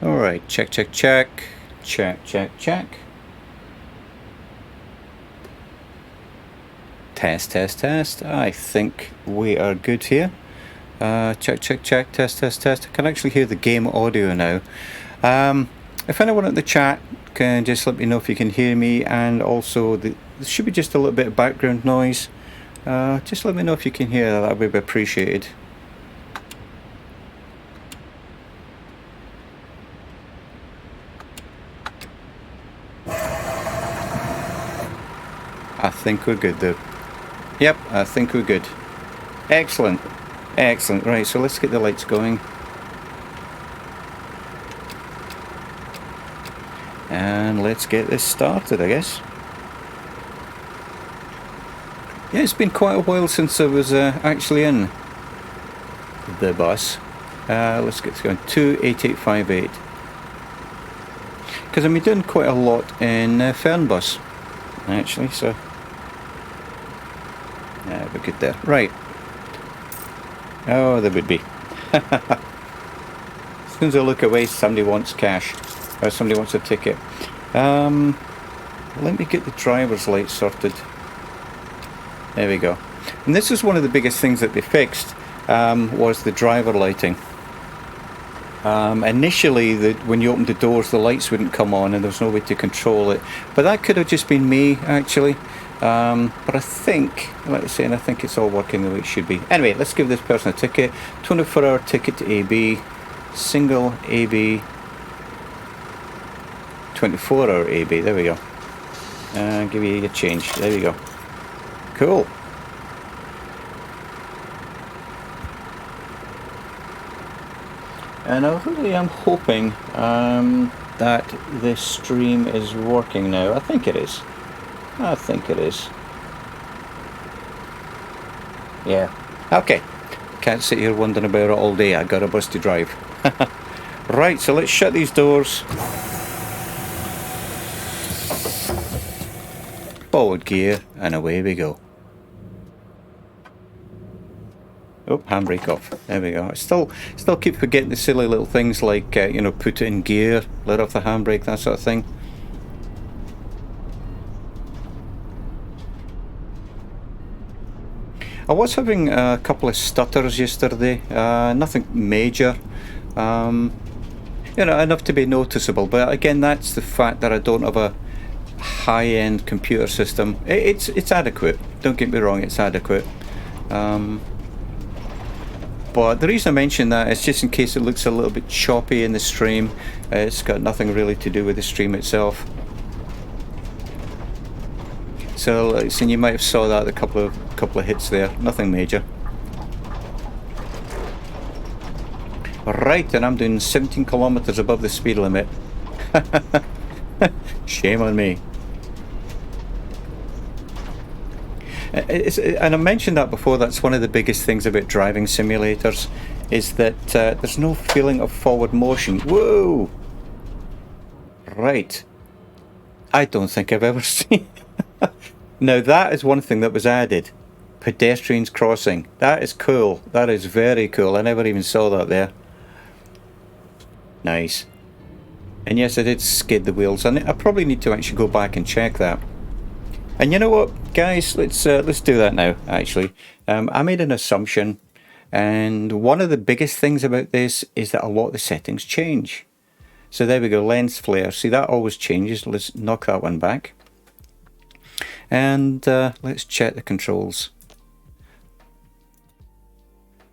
Alright, check, check, check. Check, check, check. Test, test, test. I think we are good here. Check, check, check. Test, test, test. I can actually hear the game audio now. If anyone in the chat can just let me know if you can hear me, and also there should be just a little bit of background noise. Just let me know if you can hear that. That would be appreciated. I think we're good though. Yep, I think we're good. Excellent. Excellent. Right, so let's get the lights going. And let's get this started, I guess. Yeah, it's been quite a while since I was actually in the bus. Let's get going. 28858. Because I've been doing quite a lot in Fernbus, actually, so... Yeah, we're good there. Right. Oh, there would be. As soon as I look away, somebody wants cash. Or somebody wants a ticket. Let me get the driver's light sorted. There we go. And this is one of the biggest things that they fixed, was the driver lighting. Initially, when you opened the doors, the lights wouldn't come on and there was no way to control it. But that could have just been me, actually. But I think, let's say, and I think it's all working the way it should be. Anyway, let's give this person a ticket. 24-hour ticket to AB. Single AB. 24-hour AB. There we go. Give you a change. There we go. Cool. And I really am hoping that this stream is working now. I think it is. I think it is. Yeah. Okay. Can't sit here wondering about it all day. I got a bus to drive. Right, so let's shut these doors. Forward gear, and away we go. Oh, handbrake off. There we go. I still keep forgetting the silly little things like, you know, put it in gear, let off the handbrake, that sort of thing. I was having a couple of stutters yesterday. Nothing major. You know, enough to be noticeable. But again, that's the fact that I don't have a high-end computer system. It's adequate. Don't get me wrong, it's adequate. But the reason I mention that is just in case it looks a little bit choppy in the stream. It's got nothing really to do with the stream itself. So you might have saw that a couple of hits there. Nothing major. Right, and I'm doing 17 kilometers above the speed limit. Shame on me. And I mentioned that before. That's one of the biggest things about driving simulators, is that there's no feeling of forward motion. Whoa! Right. I don't think I've ever seen... Now that is one thing that was added. Pedestrians crossing. That is cool. That is very cool. I never even saw that there. Nice. And yes, I did skid the wheels. And I probably need to actually go back and check that. And you know what, guys? Let's do that now, actually. I made an assumption. And one of the biggest things about this is that a lot of the settings change. So there we go, lens flare. See, that always changes. Let's knock that one back. And let's check the controls.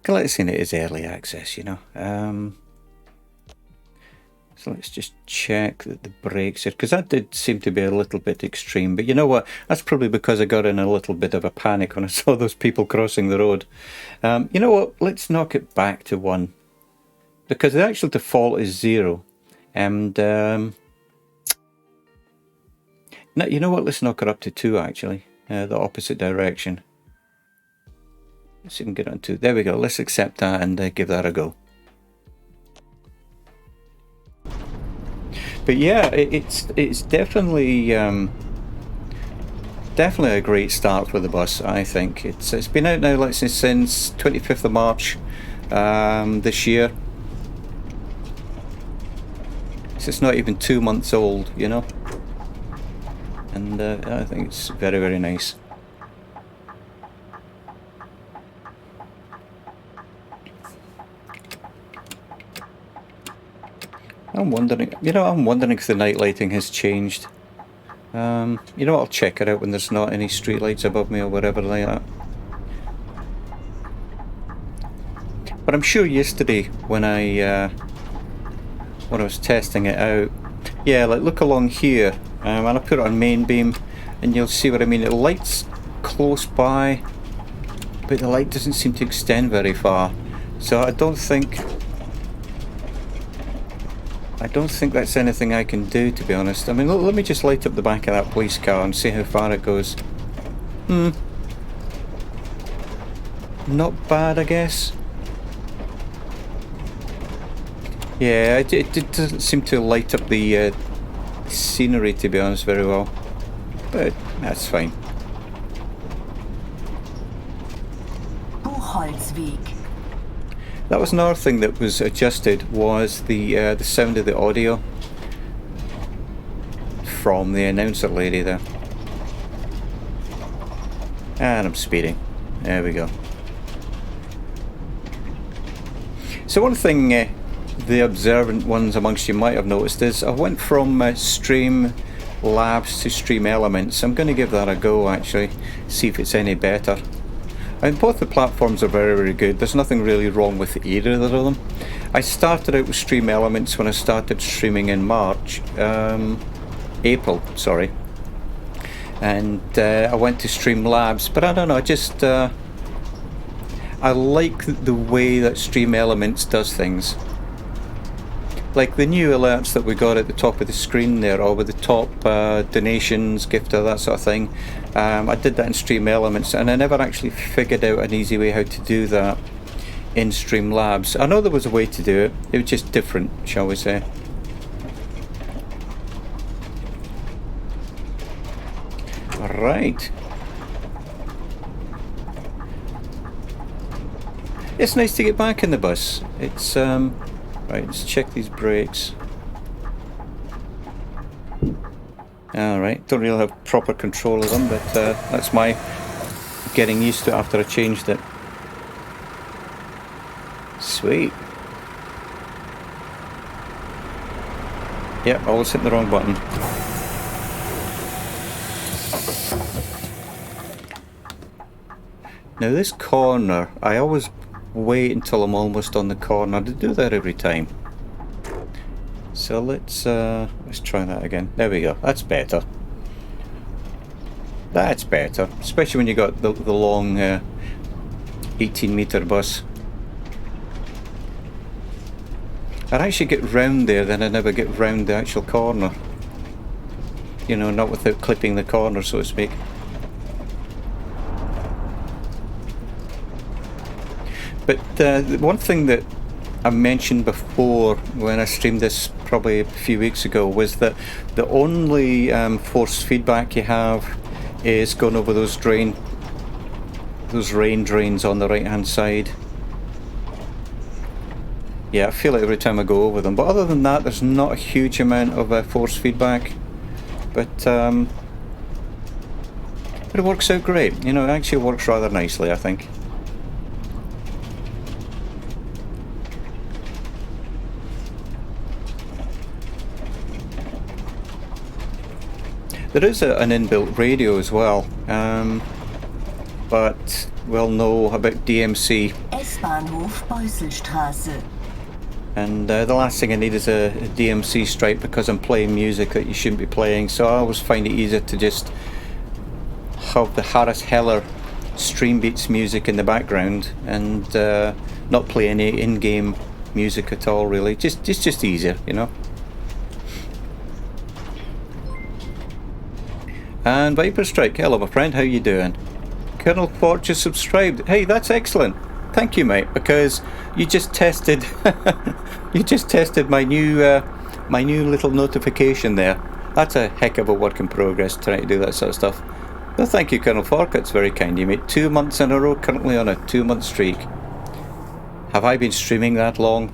Let's say it is early access, you know. So let's just check that the brakes are, because that did seem to be a little bit extreme. But you know what? That's probably because I got in a little bit of a panic when I saw those people crossing the road. You know what? Let's knock it back to 1. Because the actual default is 0. And... now, you know what? Let's knock it up to 2, actually. The opposite direction. Let's see if we can get on 2. There we go. Let's accept that and give that a go. But yeah, it's definitely definitely a great start for the bus. I think it's been out now, let's say, since 25th of March this year. works. It's not even 2 months old, you know. And I think it's very, very nice. I'm wondering, you know, I'm wondering if the night lighting has changed. You know, I'll check it out when there's not any street lights above me or whatever like that. But I'm sure yesterday when I was testing it out, yeah, like look along here, and I put it on main beam, and you'll see what I mean. It lights close by, but the light doesn't seem to extend very far. So I don't think that's anything I can do, to be honest. I mean, let me just light up the back of that police car and see how far it goes. Not bad, I guess. Yeah, it doesn't seem to light up the scenery, to be honest, very well. But that's fine. Buchholzweg. That was another thing that was adjusted, was the sound of the audio from the announcer lady there. And I'm speeding. There we go. So one thing the observant ones amongst you might have noticed is I went from Streamlabs to StreamElements. I'm going to give that a go, actually, see if it's any better. I mean, both the platforms are very, very good. There's nothing really wrong with either of them. I started out with StreamElements when I started streaming in April, sorry. And I went to Streamlabs, but I don't know, I like the way that StreamElements does things. Like the new alerts that we got at the top of the screen there, or with the top donations, gifter, that sort of thing. I did that in StreamElements, and I never actually figured out an easy way how to do that in Streamlabs. I know there was a way to do it, it was just different, shall we say. Right. It's nice to get back in the bus. It's right, let's check these brakes. Alright, don't really have proper control of them, but that's my getting used to it after I changed it. Sweet. Yep, always hit the wrong button. Now this corner, I always wait until I'm almost on the corner to do that every time. So let's try that again. There we go. That's better. That's better, especially when you got the long 18-meter bus. I'd actually get round there, then I never get round the actual corner. You know, not without clipping the corner, so to speak. But one thing that I mentioned before when I streamed this probably a few weeks ago was that the only force feedback you have is going over those rain drains on the right hand side. Yeah, I feel it every time I go over them, but other than that there's not a huge amount of force feedback, but it works out great. You know, it actually works rather nicely, I think. There is an inbuilt radio as well, but we'll know about DMC. S-Bahnhof Beusselstraße. And the last thing I need is a DMC stripe because I'm playing music that you shouldn't be playing, so I always find it easier to just have the Harris Heller Stream Beats music in the background and not play any in-game music at all, really. Just easier, you know. And Viper Strike, hello my friend, how you doing? Colonel Fort just subscribed. Hey, that's excellent. Thank you, mate, because you just tested my new little notification there. That's a heck of a work in progress, trying to do that sort of stuff. Well, thank you, Colonel Fork, it's very kind of you, mate. 2 months in a row, currently on a 2-month streak. Have I been streaming that long?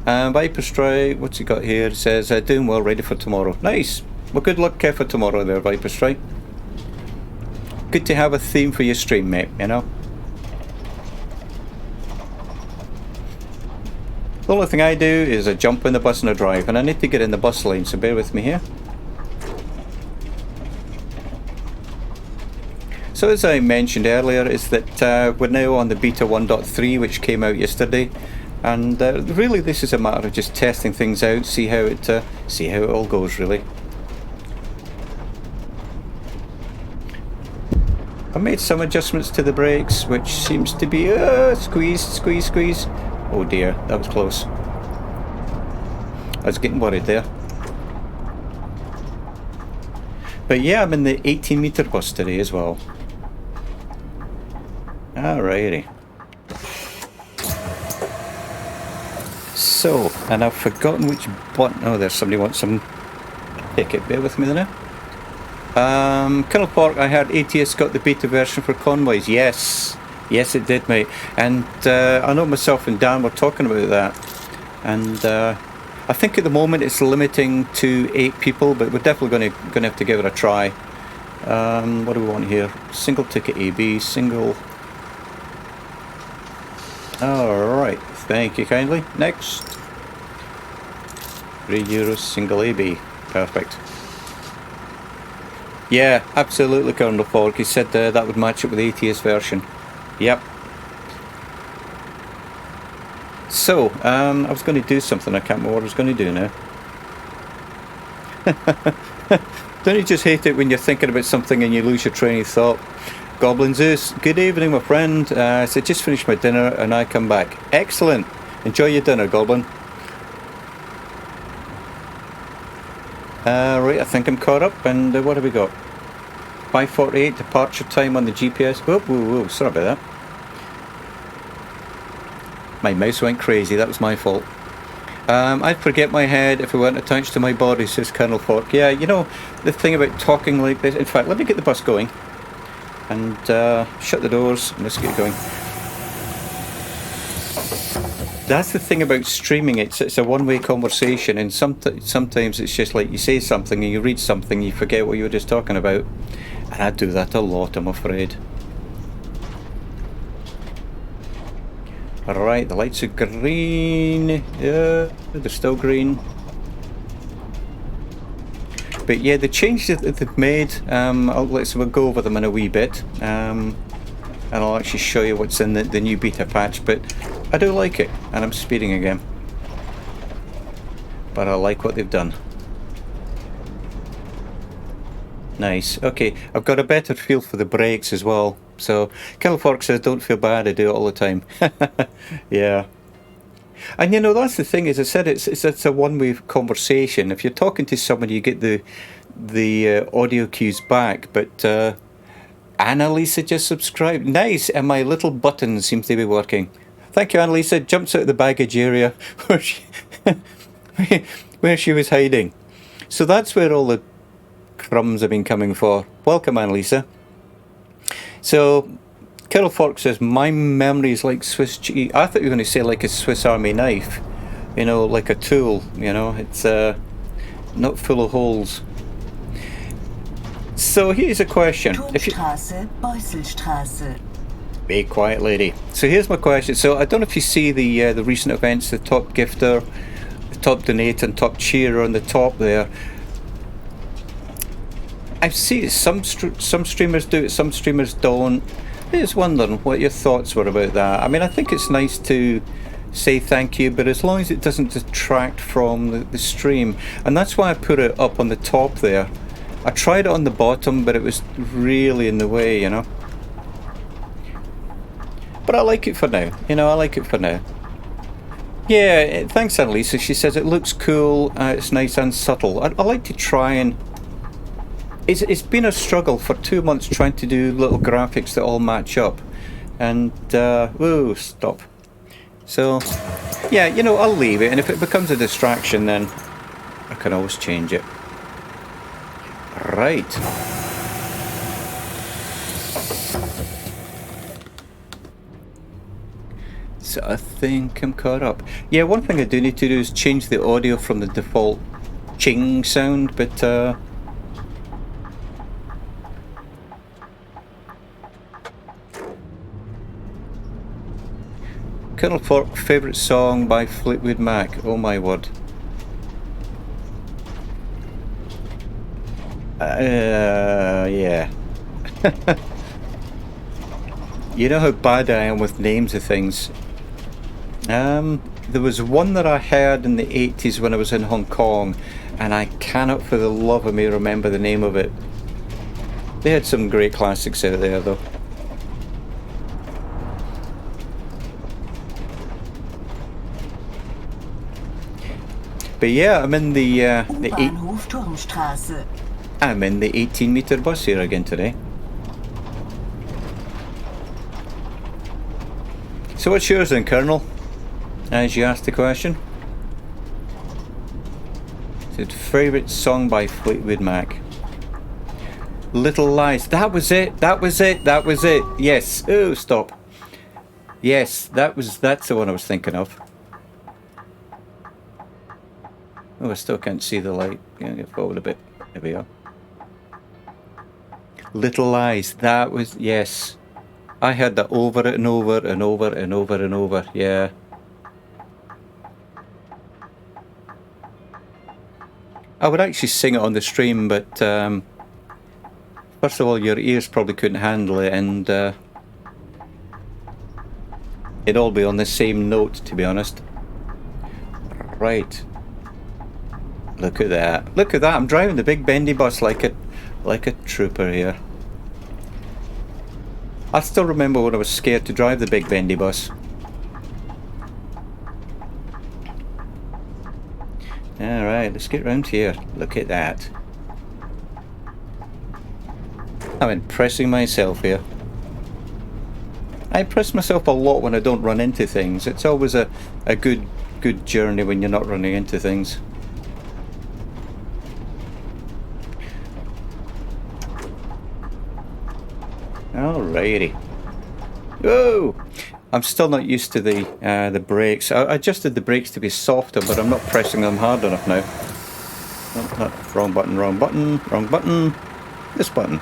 Viper Strike, what's he got here? It says, doing well, ready for tomorrow. Nice. Well, good luck for tomorrow there, Viper Strike. Good to have a theme for your stream, mate, you know? The only thing I do is I jump in the bus and I drive, and I need to get in the bus lane, so bear with me here. So as I mentioned earlier, is that we're now on the beta 1.3, which came out yesterday, and really this is a matter of just testing things out, see how it all goes, really. I made some adjustments to the brakes, which seems to be squeeze. Oh dear, that was close. I was getting worried there. But yeah, I'm in the 18-meter bus today as well. Alrighty. So, and I've forgotten which button. Oh, there's somebody wants some ticket. Bear with me there now. Colonel Pork, I heard ATS got the beta version for convoys. Yes, it did, mate. And I know myself and Dan were talking about that. And I think at the moment it's limiting to 8 people, but we're definitely going to have to give it a try. What do we want here? Single ticket AB, single. Alright, thank you kindly. Next. €3, single AB. Perfect. Yeah, absolutely, Colonel Falk. He said that would match up with the ATS version. Yep. So, I was going to do something. I can't remember what I was going to do now. Don't you just hate it when you're thinking about something and you lose your train of thought? Goblin Zeus, good evening, my friend. So just finished my dinner and I come back. Excellent. Enjoy your dinner, Goblin. Right, I think I'm caught up. And what have we got? 5:48 departure time on the GPS. Whoa, sorry about that. My mouse went crazy. That was my fault. I'd forget my head if it weren't attached to my body, says Colonel Fork. Yeah, you know, the thing about talking like this. In fact, let me get the bus going. And shut the doors and let's get going. That's the thing about streaming. It's a one-way conversation, and sometimes it's just like you say something and you read something, you forget what you were just talking about. And I do that a lot, I'm afraid. Alright, the lights are green. Yeah, they're still green. But yeah, the changes that they've made, we'll go over them in a wee bit. And I'll actually show you what's in the new beta patch. But I do like it, and I'm speeding again. But I like what they've done. Nice. Okay, I've got a better feel for the brakes as well. So, Colonel Fork says, don't feel bad, I do it all the time. Yeah. And you know, that's the thing, as I said, it's a one-way conversation. If you're talking to someone, you get the audio cues back. But Annalisa just subscribed. Nice, and my little button seems to be working. Thank you, Annalisa. Jumps out of the baggage area where she was hiding. So that's where all the crumbs have been coming for. Welcome, Annalisa. So, Carol Fork says, my memory is like Swiss cheese. I thought you were going to say like a Swiss Army knife. You know, like a tool, you know. It's not full of holes. So here's a question. Turmstraße, Beusselstraße. Be quiet, lady. So here's my question. So I don't know if you see the recent events, the top gifter, the top donator and top cheerer on the top there. I see some streamers do it, some streamers don't. I was wondering what your thoughts were about that. I mean, I think it's nice to say thank you, but as long as it doesn't detract from the stream. And that's why I put it up on the top there. I tried it on the bottom, but it was really in the way, you know. But I like it for now. You know, I like it for now. Yeah, thanks, Annalisa. She says it looks cool, it's nice and subtle. I like to try and... It's been a struggle for 2 months trying to do little graphics that all match up. And, whoa, stop. So, yeah, you know, I'll leave it. And if it becomes a distraction, then I can always change it. Right. Right, I think I'm caught up. Yeah, one thing I do need to do is change the audio from the default ching sound, but Colonel Fork, favourite song by Fleetwood Mac. Oh my word. Yeah. You know how bad I am with names of things. There was one that I heard in the 80s when I was in Hong Kong, and I cannot for the love of me remember the name of it. They had some great classics out there though. But yeah, I'm in the U-Bahnhof Turmstraße. I'm in the 18-meter bus here again today. So what's yours then, Colonel? As you asked the question. Said favourite song by Fleetwood Mac. Little Lies. That was it. That was it. That was it. Yes. Oh, stop. Yes, that's the one I was thinking of. Oh, I still can't see the light. Yeah, get forward a bit. There we are. Little Lies. That was, yes. I heard that over and over and over and over and over. Yeah. I would actually sing it on the stream, but first of all, your ears probably couldn't handle it, and it'd all be on the same note, to be honest. Right. Look at that. Look at that. I'm driving the big bendy bus like a trooper here. I still remember when I was scared to drive the big bendy bus. Alright, let's get round here. Look at that. I'm impressing myself here. I impress myself a lot when I don't run into things. It's always a good journey when you're not running into things. Alrighty. Whoa! I'm still not used to the brakes. I adjusted the brakes to be softer, but I'm not pressing them hard enough now. Oh, wrong button, wrong button, wrong button. This button.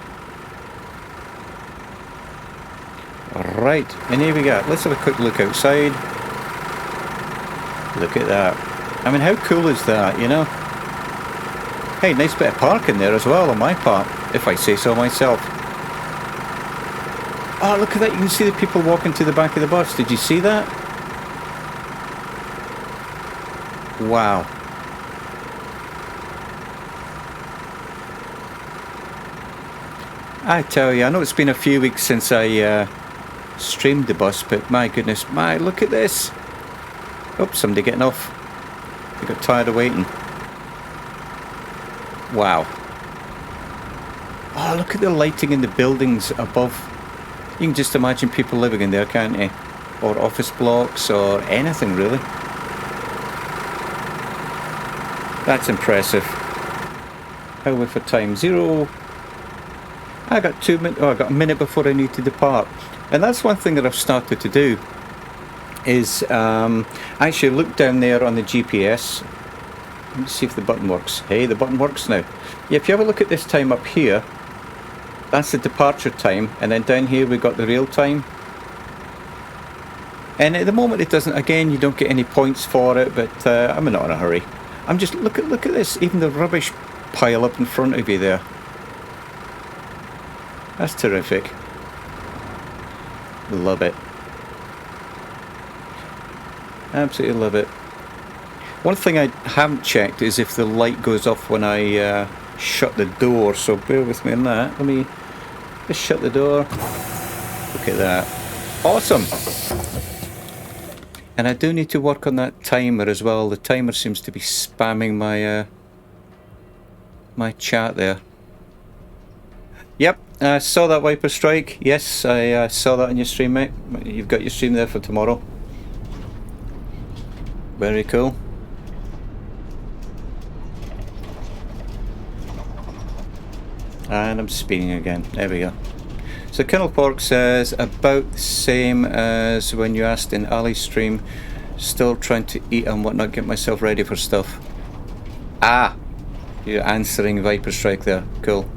Right, and here we go. Let's have a quick look outside. Look at that. I mean, how cool is that, you know? Hey, nice bit of parking there as well on my part, if I say so myself. Oh, look at that. You can see the people walking to the back of the bus. Did you see that? Wow. I tell you, I know it's been a few weeks since I streamed the bus, but my goodness, look at this. Oh, somebody getting off. They got tired of waiting. Wow. Oh, look at the lighting in the buildings above. You can just imagine people living in there, can't you? Or office blocks, or anything really. That's impressive. How are we for time? 0. I got 2 minutes. Oh, I got a minute before I need to depart. And that's one thing that I've started to do. Is actually look down there on the GPS. Let me see if the button works. Hey, the button works now. Yeah, if you have a look at this time up here. That's the departure time, and then down here we got the real time. And at the moment it doesn't. Again, you don't get any points for it, but I'm not in a hurry. I'm just look at this. Even the rubbish pile up in front of you there. That's terrific. Love it. Absolutely love it. One thing I haven't checked is if the light goes off when I shut the door, so bear with me on that. Let me just shut the door. Look at that. Awesome. And I do need to work on that timer as well. The timer seems to be spamming my my chat there. Yep, I saw that wiper strike. Yes, I saw that on your stream, mate. You've got your stream there for tomorrow. Very cool. And I'm speeding again. There we go. So Colonel Pork says about the same as when you asked in Ali's stream. Still trying to eat and whatnot, get myself ready for stuff. Ah, you're answering Viper Strike there. Cool.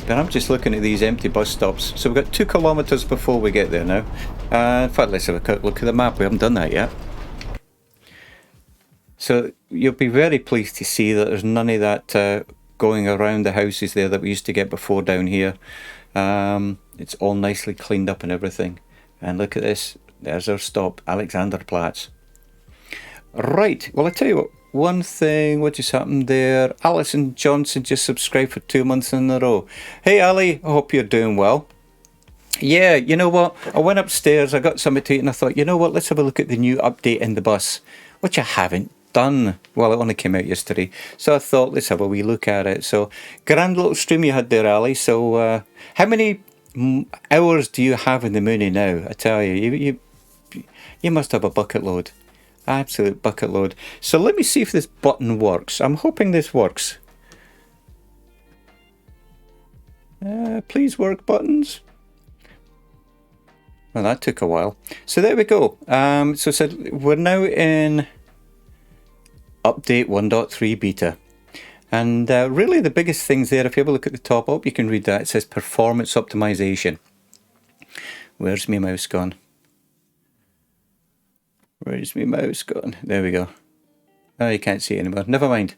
But I'm just looking at these empty bus stops. So we've got 2 kilometres before we get there now. In fact, let's have a quick look at the map. We haven't done that yet. So you'll be very pleased to see that there's none of that going around the houses there that we used to get before down here. It's all nicely cleaned up and everything. And look at this. There's our stop, Alexanderplatz. Right. Well, I tell you what. One thing, what just happened there? Alison Johnson just subscribed for 2 months in a row. Hey Ali, I hope you're doing well. Yeah, you know what? I went upstairs, I got something to eat, and I thought, you know what? Let's have a look at the new update in the bus, which I haven't done. Well, it only came out yesterday. So I thought, let's have a wee look at it. So, grand little stream you had there, Ali. So, how many hours do you have in the Mooney now? I tell you, you must have a bucket load. Absolute bucket load. So let me see if this button works. I'm hoping this works. Please work, buttons. Well, that took a while. So there we go. So it said we're now in update 1.3 beta. And really the biggest things there, if you have a look at the top up, you can read that. It says performance optimization. Where's my mouse gone? Where's my mouse gone? There we go. Oh, you can't see it anymore. Never mind.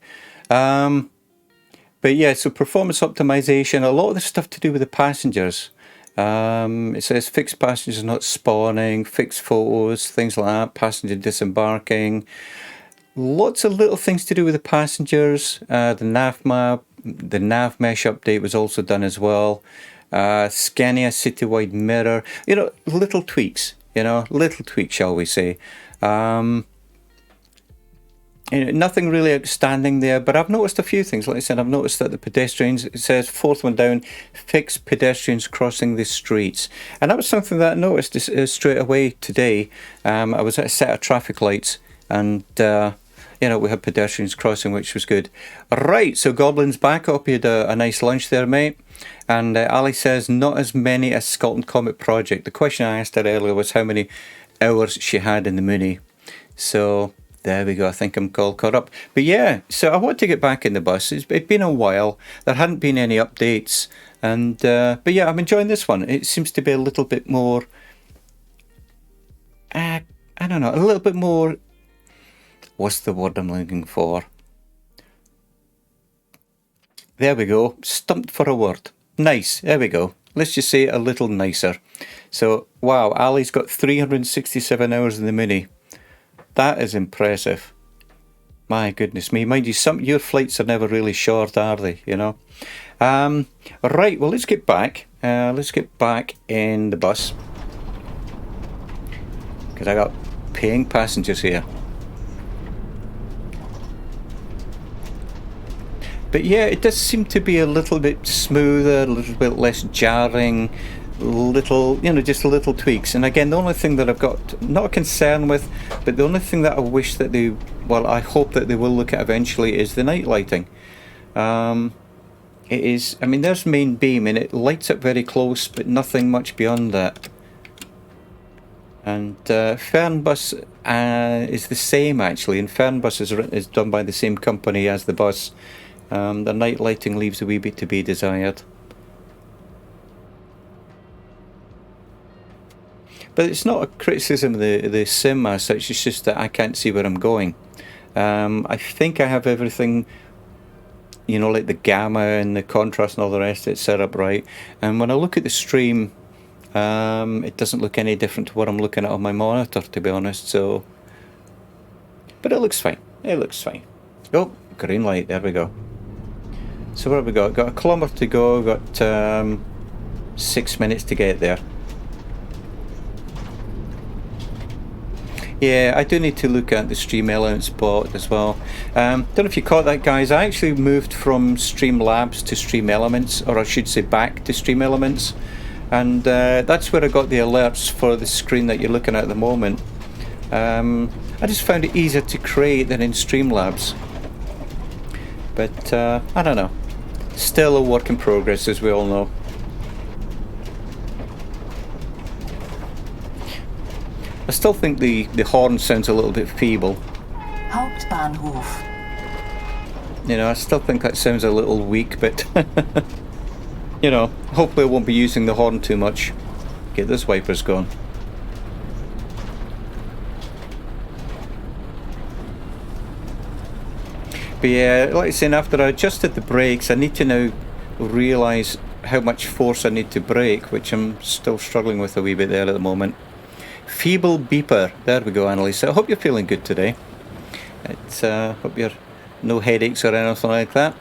But yeah, so performance optimization, a lot of the stuff to do with the passengers. It says fixed passengers not spawning, fixed photos, things like that, passenger disembarking. Lots of little things to do with the passengers. The nav map, the nav mesh update was also done as well. Scania citywide mirror. You know, little tweaks. You know, little tweaks, shall we say. You know, nothing really outstanding there, but I've noticed a few things. Like I said, I've noticed that the pedestrians, it says fourth one down, fixed pedestrians crossing the streets. And that was something that I noticed straight away today. I was at a set of traffic lights and, you know, we had pedestrians crossing, which was good. Right, so Goblin's back. I hope you had a nice lunch there, mate. And Ali says, not as many as Scotland Comet Project. The question I asked her earlier was how many hours she had in the Mooney. So there we go. I think I'm all caught up. But yeah, so I want to get back in the bus. It's been a while. There hadn't been any updates. And but yeah, I'm enjoying this one. It seems to be a little bit more, I don't know, a little bit more, what's the word I'm looking for? There we go. Stumped for a word. Nice. There we go. Let's just say a little nicer. So, wow, Ali's got 367 hours in the Mooney. That is impressive. My goodness me. Mind you, your flights are never really short, are they? You know? Right, well, let's get back. Let's get back in the bus. Because I got paying passengers here. But yeah, it does seem to be a little bit smoother, a little bit less jarring, little, you know, just little tweaks. And again, the only thing that I've got, not a concern with, but the only thing that I wish that they, well, I hope that they will look at eventually is the night lighting. It is, I mean, there's main beam and it lights up very close, but nothing much beyond that. And Fernbus is the same actually, and Fernbus is done by the same company as the bus. The night lighting leaves a wee bit to be desired. But it's not a criticism of the sim as such, it's just that I can't see where I'm going. I think I have everything, you know, like the gamma and the contrast and all the rest of it set up right. And when I look at the stream, it doesn't look any different to what I'm looking at on my monitor, to be honest. So, but it looks fine. It looks fine. Oh, green light. There we go. So what have we got? Got a kilometre to go. Got 6 minutes to get there. Yeah, I do need to look at the Stream Elements bot as well. Don't know if you caught that, guys. I actually moved from Streamlabs to Stream Elements, or I should say back to Stream Elements. And that's where I got the alerts for the screen that you're looking at the moment. I just found it easier to create than in Streamlabs. But I don't know. Still a work in progress, as we all know. I still think the horn sounds a little bit feeble. Hauptbahnhof. You know, I still think that sounds a little weak, but you know, hopefully I won't be using the horn too much. Get those wipers going. But yeah, like I said, after I adjusted the brakes, I need to now realise how much force I need to brake, which I'm still struggling with a wee bit there at the moment. Feeble beeper. There we go, Annalisa. I hope you're feeling good today. Hope you're no headaches or anything like that.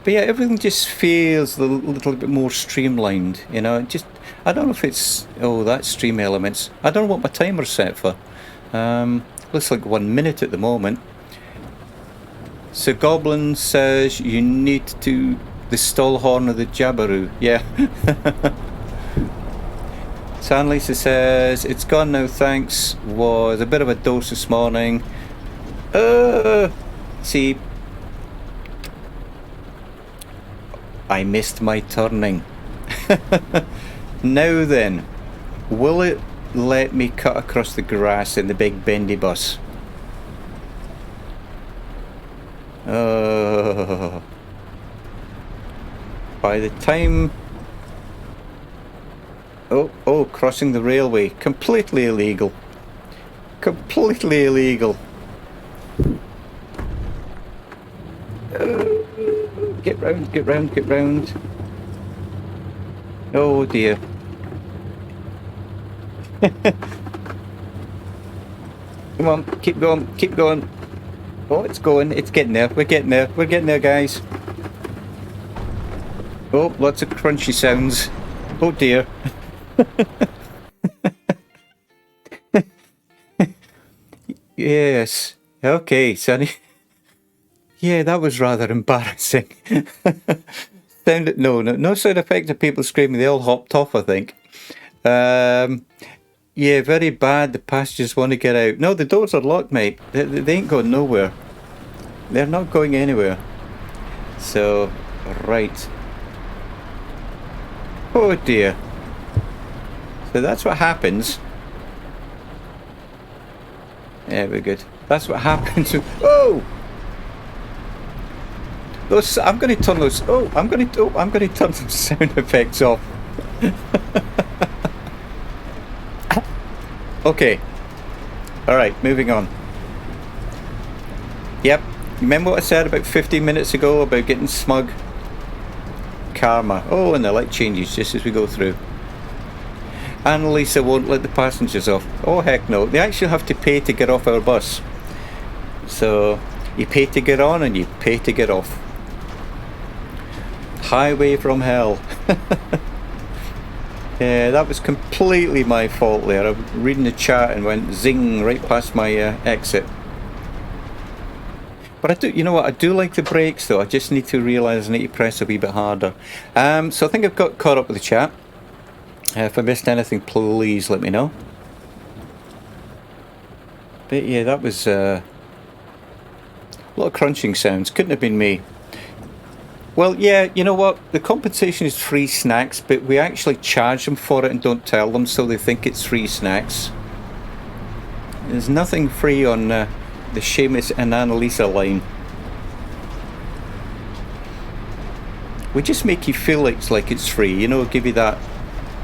But yeah, everything just feels a little bit more streamlined, you know. I don't know if it's, oh, that's stream elements. I don't know what my timer's set for. Looks like 1 minute at the moment. So Goblin says you need to the stall horn of the Jabiru. Yeah. So Annalisa says it's gone now, thanks. Was a bit of a dose this morning. See, I missed my turning. Now then, will it let me cut across the grass in the big bendy bus? By the time... Oh, crossing the railway. Completely illegal. Completely illegal. Get round, get round, get round. Oh dear. Come on, keep going, keep going. Oh, it's going, it's getting there, we're getting there, we're getting there, guys. Oh, lots of crunchy sounds. Oh dear. Yes. Okay, Sonny. Yeah, that was rather embarrassing. No sound effect of people screaming. They all hopped off, I think. Yeah, very bad. The passengers want to get out. No, the doors are locked, mate. They ain't going nowhere. They're not going anywhere. So, right. Oh dear. So that's what happens. Yeah, we're good. That's what happens. Oh! Those, I'm going to turn those. I'm going to turn some sound effects off. Okay. All right, moving on. Yep. Remember what I said about 15 minutes ago about getting smug? Karma. Oh, and the light changes just as we go through. Annalisa won't let the passengers off. Oh, heck no. They actually have to pay to get off our bus. So, you pay to get on and you pay to get off. Highway from hell. Yeah, that was completely my fault there. I was reading the chat and went zing right past my exit. But I do, you know what, I do like the brakes though. I just need to realise I need to press a wee bit harder. So I think I've got caught up with the chat. If I missed anything, please let me know. But yeah, that was a lot of crunching sounds. Couldn't have been me. Well, yeah, you know what? The compensation is free snacks, but we actually charge them for it and don't tell them, so they think it's free snacks. There's nothing free on the Seamus and Annalisa line. We just make you feel like it's free, you know, give you that,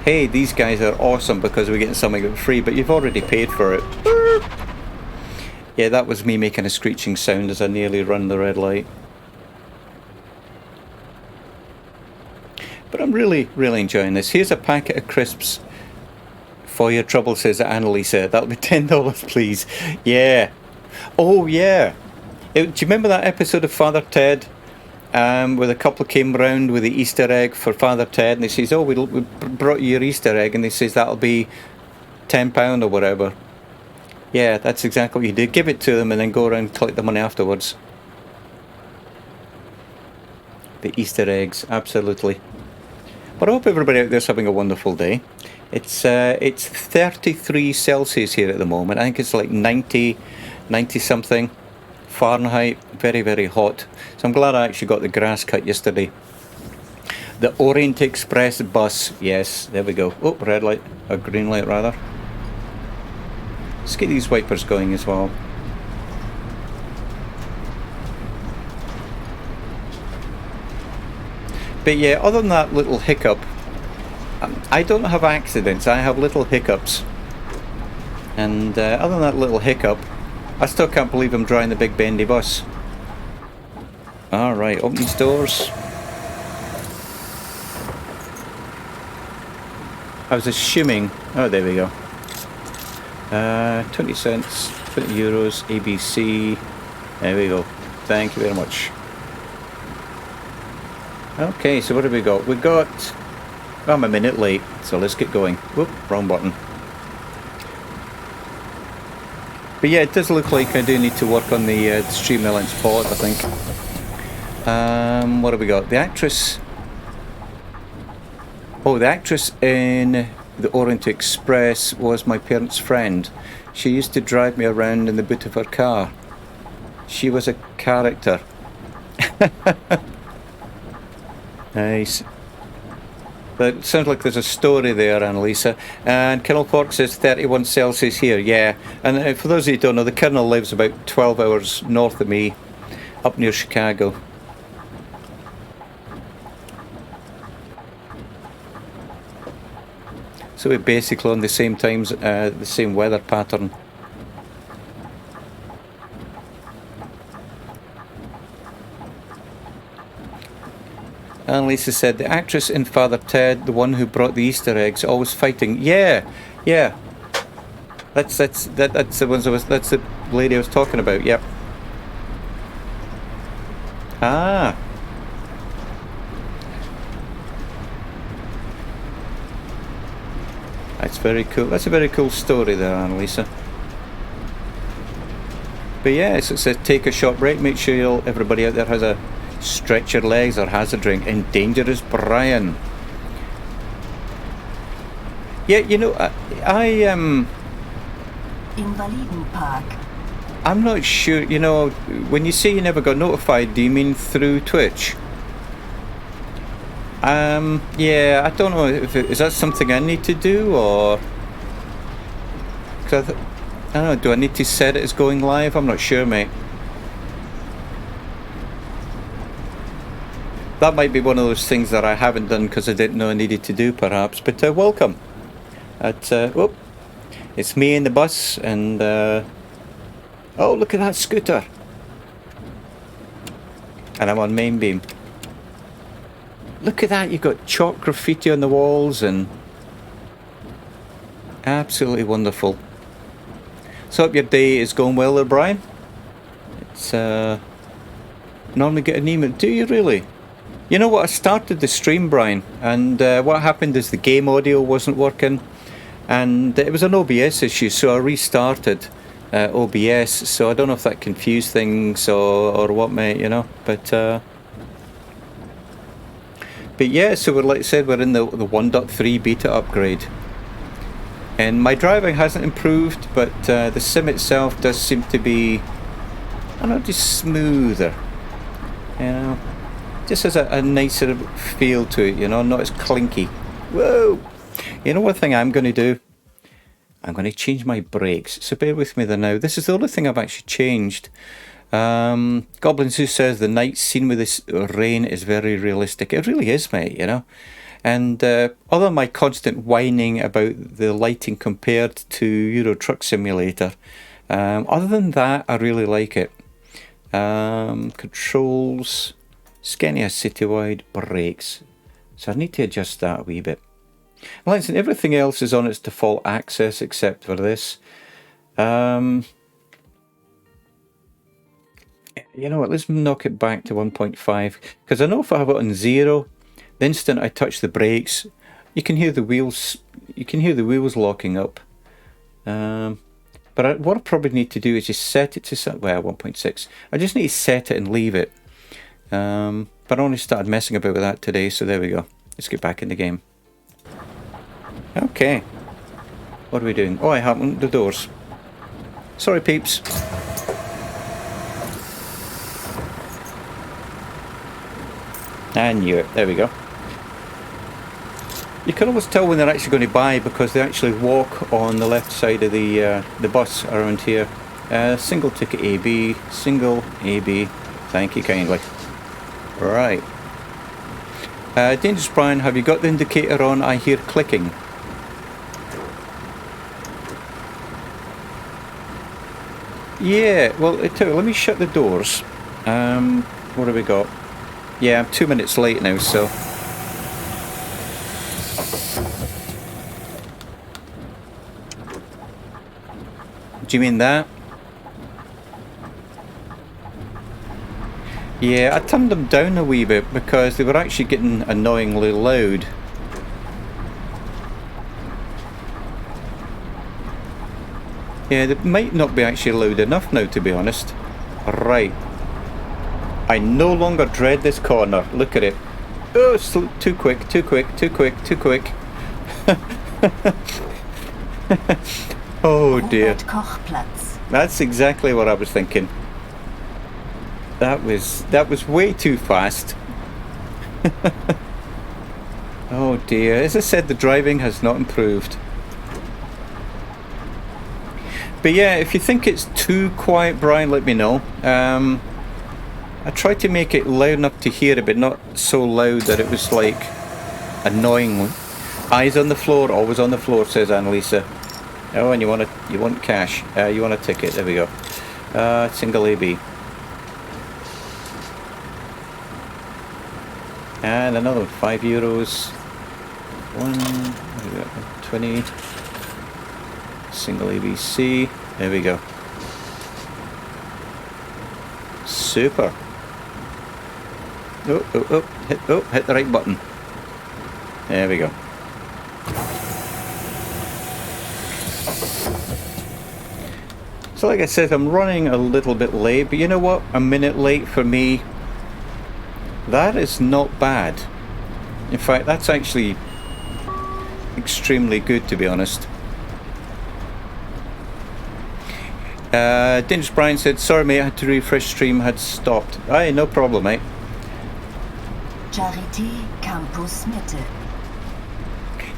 hey, these guys are awesome because we're getting something for free, but you've already paid for it. Yeah, that was me making a screeching sound as I nearly run the red light. But I'm really, really enjoying this. Here's a packet of crisps for your trouble, says Annalisa. That'll be $10, please. Yeah. Oh, yeah. Do you remember that episode of Father Ted where the couple came round with the Easter egg for Father Ted and they says, oh, we brought you your Easter egg, and they says that'll be £10 or whatever. Yeah, that's exactly what you do. Give it to them and then go around and collect the money afterwards. The Easter eggs, absolutely. But I hope everybody out there's having a wonderful day. It's 33 Celsius here at the moment. I think it's like 90 something Fahrenheit. Very, very hot. So I'm glad I actually got the grass cut yesterday. The Orient Express bus. Yes, there we go. Oh, red light. Or green light, rather. Let's get these wipers going as well. But yeah, other than that little hiccup, I don't have accidents, I have little hiccups. And other than that little hiccup, I still can't believe I'm driving the big bendy bus. Alright, open these doors. I was assuming, oh there we go. 20 cents, 20 euros, ABC. There we go. Thank you very much. Okay, so what have we got? We got... well, I'm a minute late, so let's get going. Whoop, wrong button. But yeah, it does look like I do need to work on the Streamlabs pod, I think. What have we got? The actress... oh, the actress in the Orient Express was my parents' friend. She used to drive me around in the boot of her car. She was a character. Nice. But it sounds like there's a story there, Annalisa. And Colonel Pork says 31 Celsius here. Yeah. And for those of you who don't know, the Colonel lives about 12 hours north of me, up near Chicago. So we're basically on the same times, the same weather pattern. Annalisa said, the actress in Father Ted, the one who brought the Easter eggs, always fighting. Yeah, yeah. That's the ones that's the lady I was talking about. Yep. Ah. That's very cool. That's a very cool story there, Annalisa. But yeah, so it says take a short break. Make sure everybody out there has a stretch your legs or has a drink. And Dangerous Brian. Yeah, you know, Invalidenpark. I'm not sure, you know, when you say you never got notified, do you mean through Twitch? Yeah, I don't know, is that something I need to do, or... Cause I don't know, do I need to set it as going live? I'm not sure, mate. That might be one of those things that I haven't done because I didn't know I needed to do, perhaps. But welcome. Oh, it's me in the bus, and oh, look at that scooter. And I'm on main beam. Look at that, you've got chalk graffiti on the walls, and absolutely wonderful. So hope your day is going well there, Brian. It's normally get an email. Do you really? You know what, I started the stream, Brian, and what happened is the game audio wasn't working, and it was an OBS issue, so I restarted OBS, so I don't know if that confused things or what, mate, you know, but yeah, so like I said, we're in the 1.3 beta upgrade, and my driving hasn't improved, but the sim itself does seem to be, I don't know, just smoother, you know. Just has a nicer feel to it, you know, not as clinky. Whoa! You know what thing I'm going to do? I'm going to change my brakes. So bear with me there now. This is the only thing I've actually changed. Goblin Zoo says the night scene with this rain is very realistic. It really is, mate, you know. And other than my constant whining about the lighting compared to Euro Truck Simulator, other than that, I really like it. Controls... Scania citywide brakes, so I need to adjust that a wee bit. Well, listen, everything else is on its default access except for this. You know what, let's knock it back to 1.5, because I know if I have it on 0, the instant I touch the brakes, you can hear the wheels locking up. But what I probably need to do is just set it to, well, 1.6. I just need to set it and leave it. But I only started messing about with that today, so there we go. Let's get back in the game. Okay. What are we doing? Oh, I haven't opened the doors. Sorry, peeps. I knew it. There we go. You can always tell when they're actually going to buy because they actually walk on the left side of the bus around here. Single ticket AB, single AB. Thank you kindly. Right. Dangerous Brian, have you got the indicator on? I hear clicking. Yeah, well, let me shut the doors. What have we got? Yeah, I'm 2 minutes late now, so... Do you mean that? Yeah, I turned them down a wee bit because they were actually getting annoyingly loud. Yeah, they might not be actually loud enough now, to be honest. Right. I no longer dread this corner. Look at it. Oh, it's too quick, too quick, too quick, too quick. Oh dear. That's exactly what I was thinking. That was way too fast. Oh dear. As I said, the driving has not improved. But yeah, if you think it's too quiet, Brian, let me know. I tried to make it loud enough to hear it, but not so loud that it was like annoying. Eyes on the floor, always on the floor, says Annalisa. Oh, and you want cash. You want a ticket. There we go. Single AB. And another one, €5. 20. Single ABC. There we go. Super. Hit the right button. There we go. So like I said, I'm running a little bit late, but you know what? A minute late for me, that is not bad. In fact, that's actually extremely good, to be honest. Dangerous Brian said, sorry mate, I had to refresh stream, had stopped. Aye, no problem mate. Charité Campus Mitte.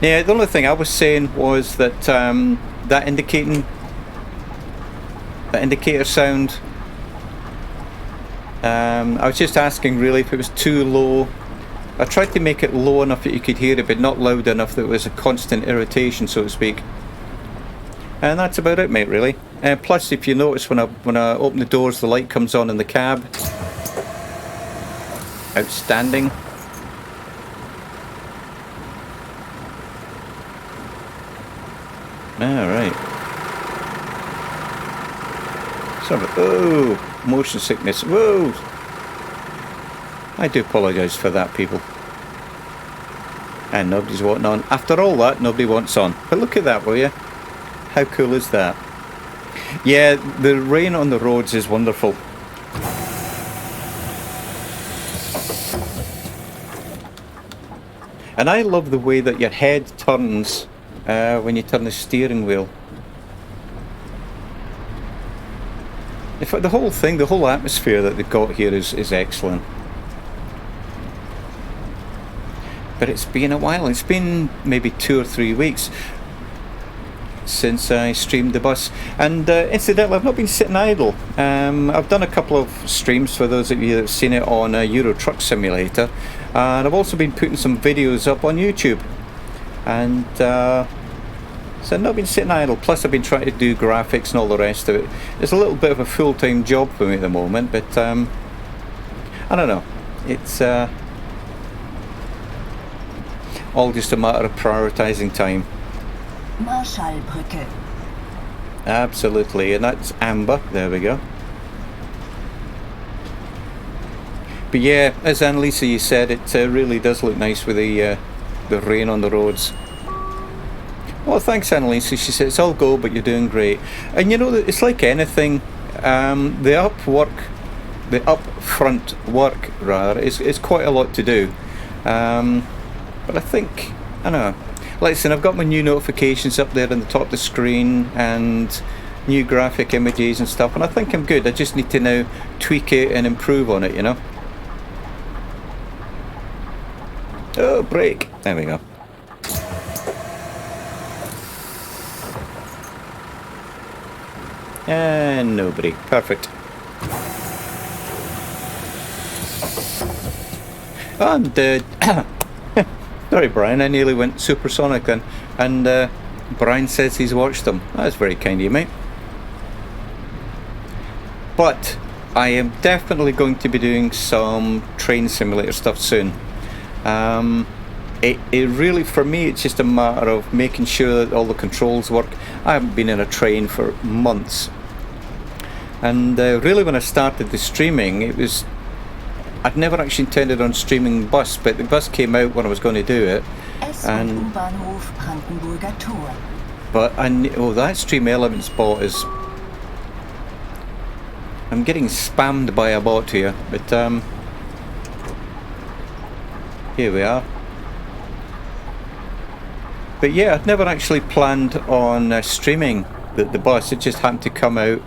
Yeah, the only thing I was saying was that that indicator sound, I was just asking really if it was too low. I tried to make it low enough that you could hear it, but not loud enough that it was a constant irritation, so to speak. And that's about it, mate, really. Plus, if you notice, when I open the doors, the light comes on in the cab. Outstanding. Alright. Sorry. Oh, motion sickness. Whoa! I do apologise for that, people. And nobody's wanting on. After all that, nobody wants on. But look at that, will you? How cool is that? Yeah, the rain on the roads is wonderful. And I love the way that your head turns when you turn the steering wheel. In fact, the whole thing, the whole atmosphere that they've got here is excellent. But it's been a while. It's been maybe 2 or 3 weeks since I streamed the bus. And incidentally, I've not been sitting idle. I've done a couple of streams for those of you that have seen it on Euro Truck Simulator. And I've also been putting some videos up on YouTube. And so I've not been sitting idle. Plus I've been trying to do graphics and all the rest of it. It's a little bit of a full-time job for me at the moment. But I don't know. It's all just a matter of prioritising time. Marschallbrücke. Absolutely, and that's amber. There we go. But yeah, as Annalisa, you said, it really does look nice with the rain on the roads. Well, thanks, Annalisa. She said it's all go, but you're doing great. And you know, it's like anything. The upfront work rather is quite a lot to do. But I think, I don't know. Listen, I've got my new notifications up there on the top of the screen and new graphic images and stuff, and I think I'm good. I just need to now tweak it and improve on it, you know. Oh, brake. There we go. And nobody. Perfect. And sorry, Brian, I nearly went supersonic then. And Brian says he's watched them. That's very kind of you, mate. But I am definitely going to be doing some train simulator stuff soon. It really, for me, it's just a matter of making sure that all the controls work. I haven't been in a train for months. And really, when I started the streaming, I'd never actually intended on streaming bus, but the bus came out when I was going to do it. And but that Stream Elements bot is. I'm getting spammed by a bot here, but here we are. But yeah, I'd never actually planned on streaming the bus. It just happened to come out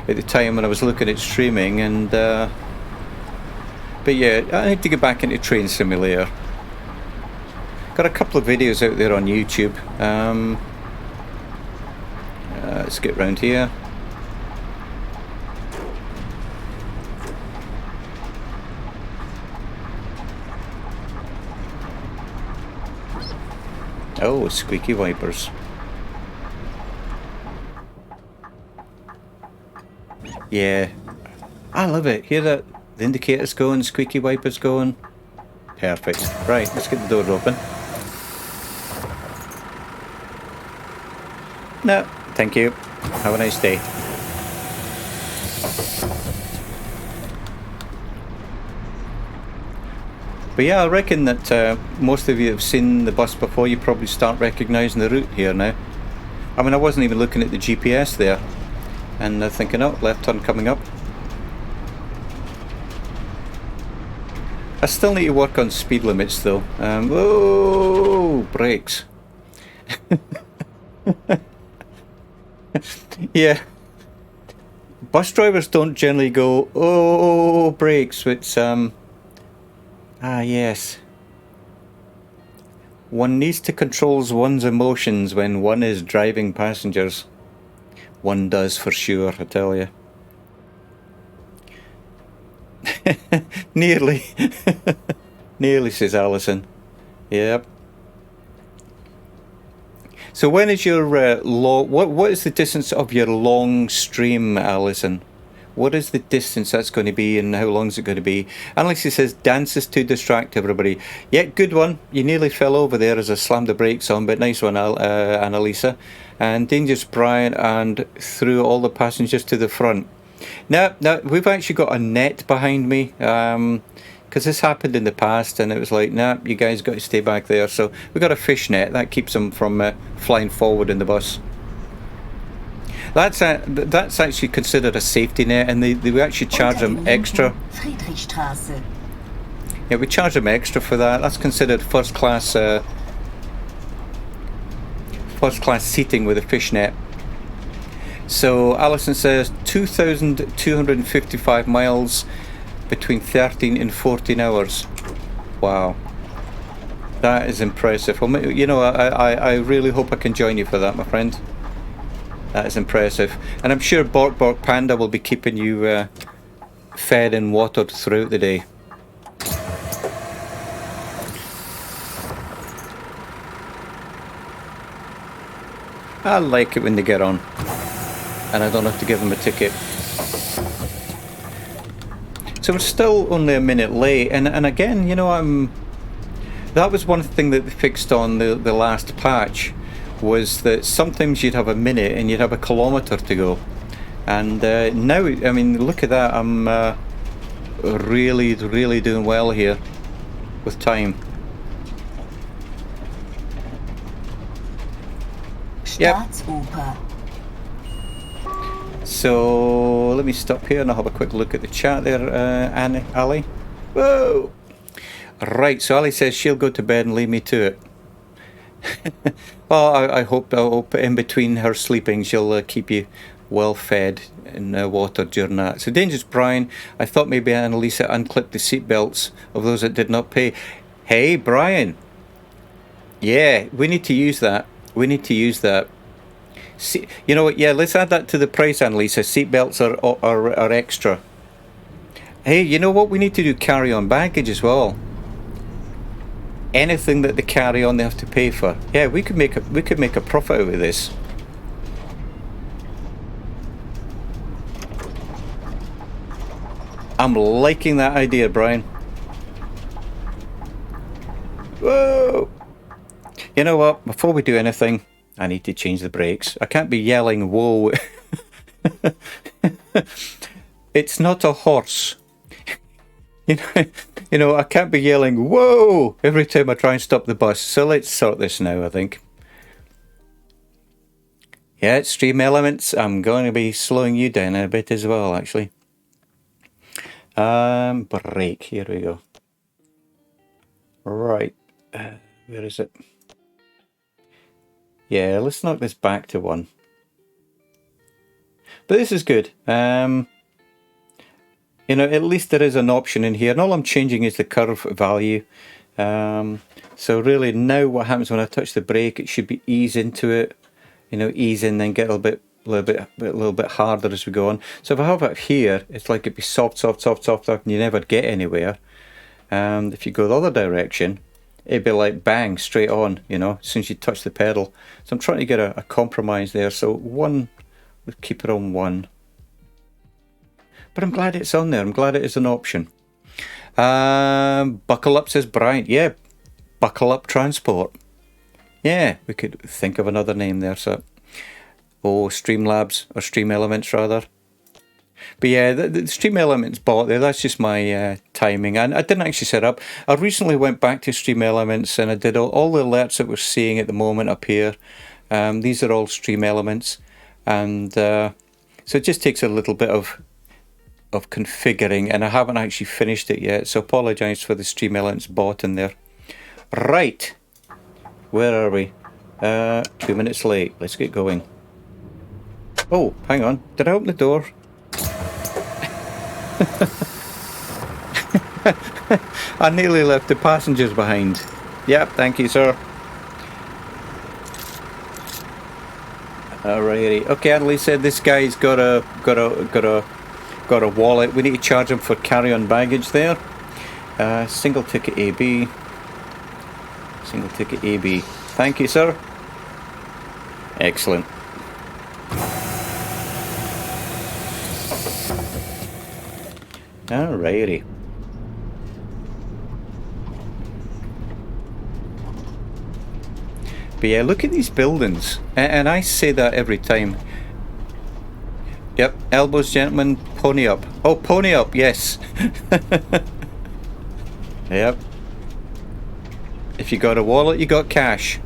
at the time when I was looking at streaming, and but yeah, I need to get back into Train Simulator. Got a couple of videos out there on YouTube. Let's get round here. Oh, squeaky wipers. Yeah, I love it. Hear that? The indicator's going, squeaky wipers going. Perfect. Right, let's get the door open. No, thank you. Have a nice day. But yeah, I reckon that most of you have seen the bus before. You probably start recognising the route here now. I mean, I wasn't even looking at the GPS there. And thinking, oh, left turn coming up. I still need to work on speed limits though. Whoa, brakes. Yeah. Bus drivers don't generally go, oh, brakes. It's, yes. One needs to control one's emotions when one is driving passengers. One does for sure, I tell you. Nearly. Nearly, says Alison. Yep. So when is your what is the distance of your long stream, Alison? What is the distance that's going to be, and how long is it going to be? Annalisa says, dances to distract everybody. Yeah, good one. You nearly fell over there as I slammed the brakes on, but nice one, Annalisa. And Dangerous Brian, and threw all the passengers to the front. Now, we've actually got a net behind me, because this happened in the past, and it was like, nah, you guys got to stay back there. So we've got a fish net that keeps them from flying forward in the bus. That's actually considered a safety net, and they actually charge them extra. Yeah, we charge them extra for that. That's considered first class seating with a fish net. So Alison says 2,255 miles between 13 and 14 hours. Wow, that is impressive. Well, you know, I really hope I can join you for that, my friend. That is impressive. And I'm sure Bork Bork Panda will be keeping you fed and watered throughout the day. I like it when they get on. And I don't have to give them a ticket. So we're still only a minute late. And again, you know, that was one thing that they fixed on the last patch. Was that sometimes you'd have a minute and you'd have a kilometre to go, and now, I mean, look at that. I'm really doing well here with time. Yep. So let me stop here and I'll have a quick look at the chat there, Ali. Whoa! Right, so Ali says she'll go to bed and leave me to it. Well, I hope in between her sleeping she'll keep you well fed and water during that. So Dangerous Brian, I thought maybe Annalisa unclipped the seatbelts of those that did not pay. Hey, Brian. Yeah, we need to use that. We need to use that. See, you know what? Yeah, let's add that to the price, Annalisa. Seatbelts are extra. Hey, you know what? We need to do carry-on baggage as well. Anything that they carry on, they have to pay for. Yeah, we could make a profit out of this. I'm liking that idea, Brian. Whoa! You know what? Before we do anything, I need to change the brakes. I can't be yelling, whoa. It's not a horse. You know, I can't be yelling, whoa, every time I try and stop the bus. So let's sort this now, I think. Yeah, it's Stream Elements. I'm going to be slowing you down a bit as well, actually. Brake, here we go. Right, where is it? Yeah, let's knock this back to 1. But this is good. You know, at least there is an option in here, and all I'm changing is the curve value. So really now what happens when I touch the brake, it should be ease into it, you know, ease in, then get a little bit harder as we go on. So if I have it here, it's like it'd be soft, and you never get anywhere. And if you go the other direction, it'd be like bang, straight on, you know, as soon as you touch the pedal. So I'm trying to get a compromise there. So 1, we'll keep it on 1. But I'm glad it's on there. I'm glad it is an option. Buckle Up, says Brian. Yeah, Buckle Up Transport. Yeah, we could think of another name there. So, Streamlabs, or Stream Elements rather. But yeah, the Stream Elements bought there. That's just my timing. And I didn't actually set up. I recently went back to Stream Elements and I did all the alerts that we're seeing at the moment up here. These are all Stream Elements. And so it just takes a little bit of configuring, and I haven't actually finished it yet, so apologise for the Stream Elements bot in there. Right, where are we? 2 minutes late. Let's get going. Oh, hang on, did I open the door? I nearly left the passengers behind. Yep, thank you, sir. Alrighty. Okay, Annalise said this guy's got a wallet. We need to charge him for carry-on baggage there. Single ticket AB. Single ticket AB. Thank you, sir. Excellent. Alrighty. But yeah, look at these buildings. And I say that every time. Yep, elbows, gentlemen, pony up. Oh, pony up, yes. Yep. If you got a wallet, you got cash.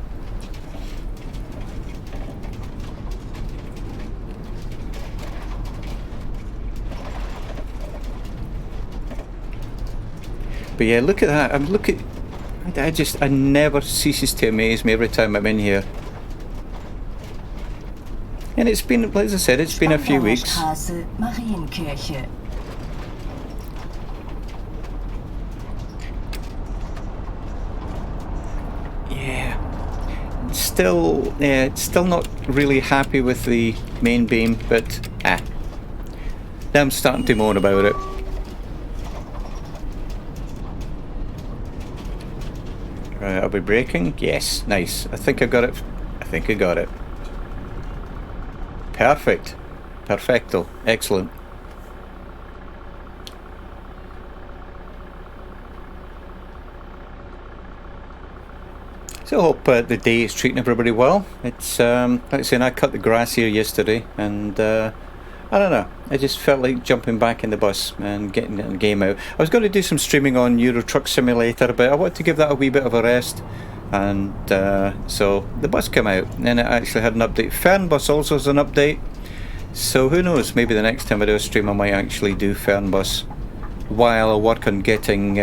But yeah, look at that. I never ceases to amaze me every time I'm in here. And it's been, as I said, it's been a few weeks. Marienkirche. Yeah, still not really happy with the main beam, but now I'm starting to moan about it. Right, are we braking? Yes, nice. I think I got it. Perfect. Perfecto. Excellent. So I hope the day is treating everybody well. It's like I say, I cut the grass here yesterday, and I don't know, I just felt like jumping back in the bus and getting the game out. I was going to do some streaming on Euro Truck Simulator, but I wanted to give that a wee bit of a rest, and so the bus came out, and it actually had an update. Fernbus also has an update, so who knows, maybe the next time I do a stream I might actually do Fernbus while I work on getting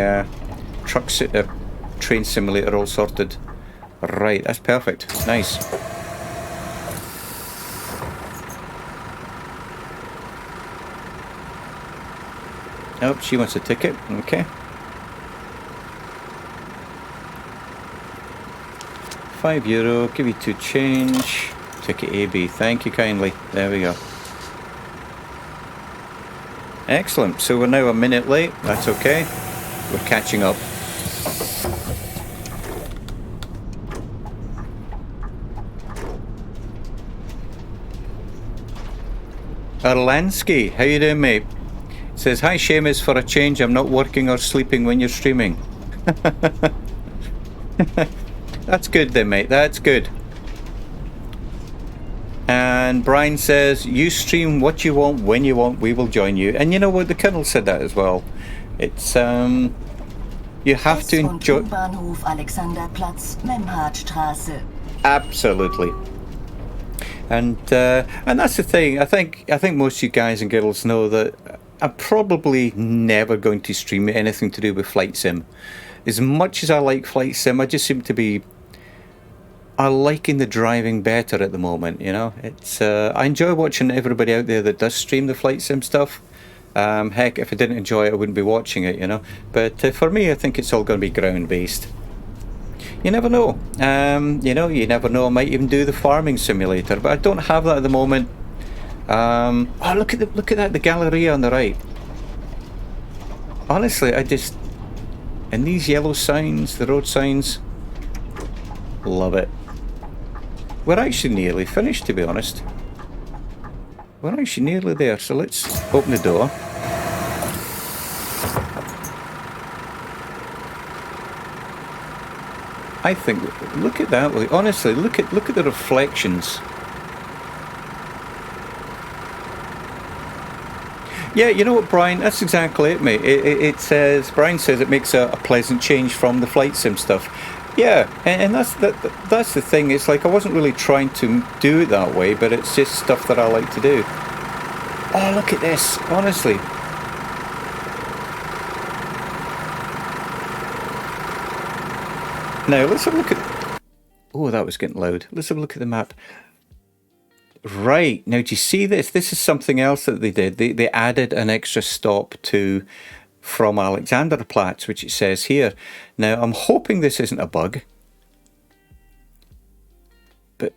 train simulator all sorted. Right, that's perfect. Nice. Oh, she wants a ticket. Okay. €5. Give you 2 change. Ticket AB. Thank you kindly. There we go. Excellent. So we're now a minute late. That's okay. We're catching up. Arlansky, how you doing, mate? Says, hi Seamus, for a change, I'm not working or sleeping when you're streaming. That's good then, mate. That's good. And Brian says, you stream what you want, when you want, we will join you. And you know what? The Colonel said that as well. It's, you have to enjoy... Bahnhof Alexanderplatz, Memhardstraße. Absolutely. And that's the thing. I think most of you guys and girls know that I'm probably never going to stream anything to do with Flight Sim. As much as I like Flight Sim, I just seem to be... I'm liking the driving better at the moment, you know. It's I enjoy watching everybody out there that does stream the Flight Sim stuff. Heck, if I didn't enjoy it, I wouldn't be watching it, you know. But for me, I think it's all going to be ground-based. You never know. You know, you never know. I might even do the farming simulator, but I don't have that at the moment. Oh, look at that, the Galleria on the right. Honestly, I just... And these yellow signs, the road signs, love it. We're actually nearly finished, to be honest. We're actually nearly there, so let's open the door. I think, look at that, honestly, look at the reflections. Yeah, you know what, Brian, that's exactly it, mate. It says, Brian says it makes a pleasant change from the Flight Sim stuff. Yeah, and that's the thing. It's like I wasn't really trying to do it that way, but it's just stuff that I like to do. Oh, look at this, honestly. Now, let's have a look at... Oh, that was getting loud. Let's have a look at the map. Right, now do you see this? This is something else that they did. They added an extra stop to... from Alexanderplatz, which it says here. Now, I'm hoping this isn't a bug. But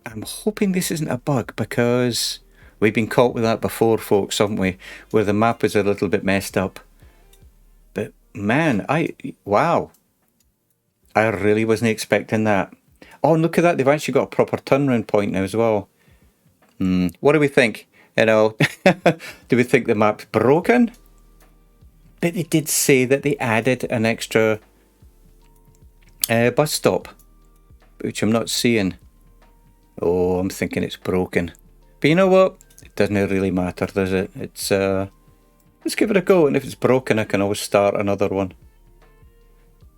I'm hoping this isn't a bug because we've been caught with that before, folks, haven't we? Where the map is a little bit messed up. But, man, wow. I really wasn't expecting that. Oh, and look at that. They've actually got a proper turnaround point now as well. What do we think? You know, do we think the map's broken? But they did say that they added an extra bus stop, which I'm not seeing. Oh, I'm thinking it's broken. But you know what? It doesn't really matter, does it? It's let's give it a go, and if it's broken, I can always start another one.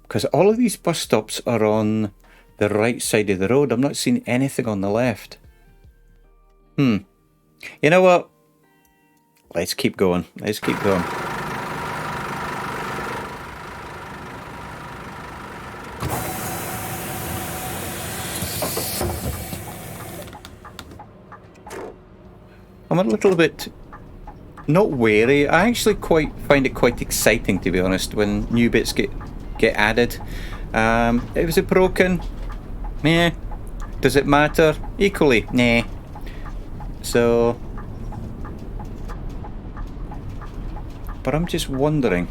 Because all of these bus stops are on the right side of the road. I'm not seeing anything on the left. You know what? Let's keep going. Let's keep going. I'm a little bit not wary. I actually find it quite exciting, to be honest, when new bits get added. Was it broken? Nah. Does it matter? Equally, nah. So, but I'm just wondering,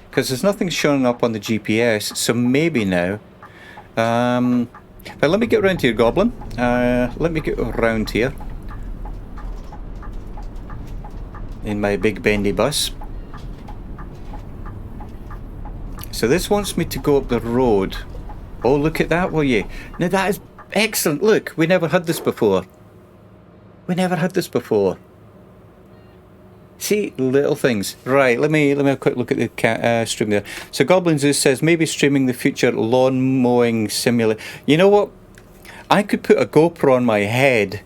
because there's nothing showing up on the GPS, so maybe now. But let me get around here, Goblin. Let me get around here in my big bendy bus. So this wants me to go up the road. Oh, look at that, will you? Now that is excellent. Look, we never had this before. We never had this before. See, little things. Right, let me have a quick look at the stream there. So Goblin Zeus says, maybe streaming the future lawn mowing simulator. You know what? I could put a GoPro on my head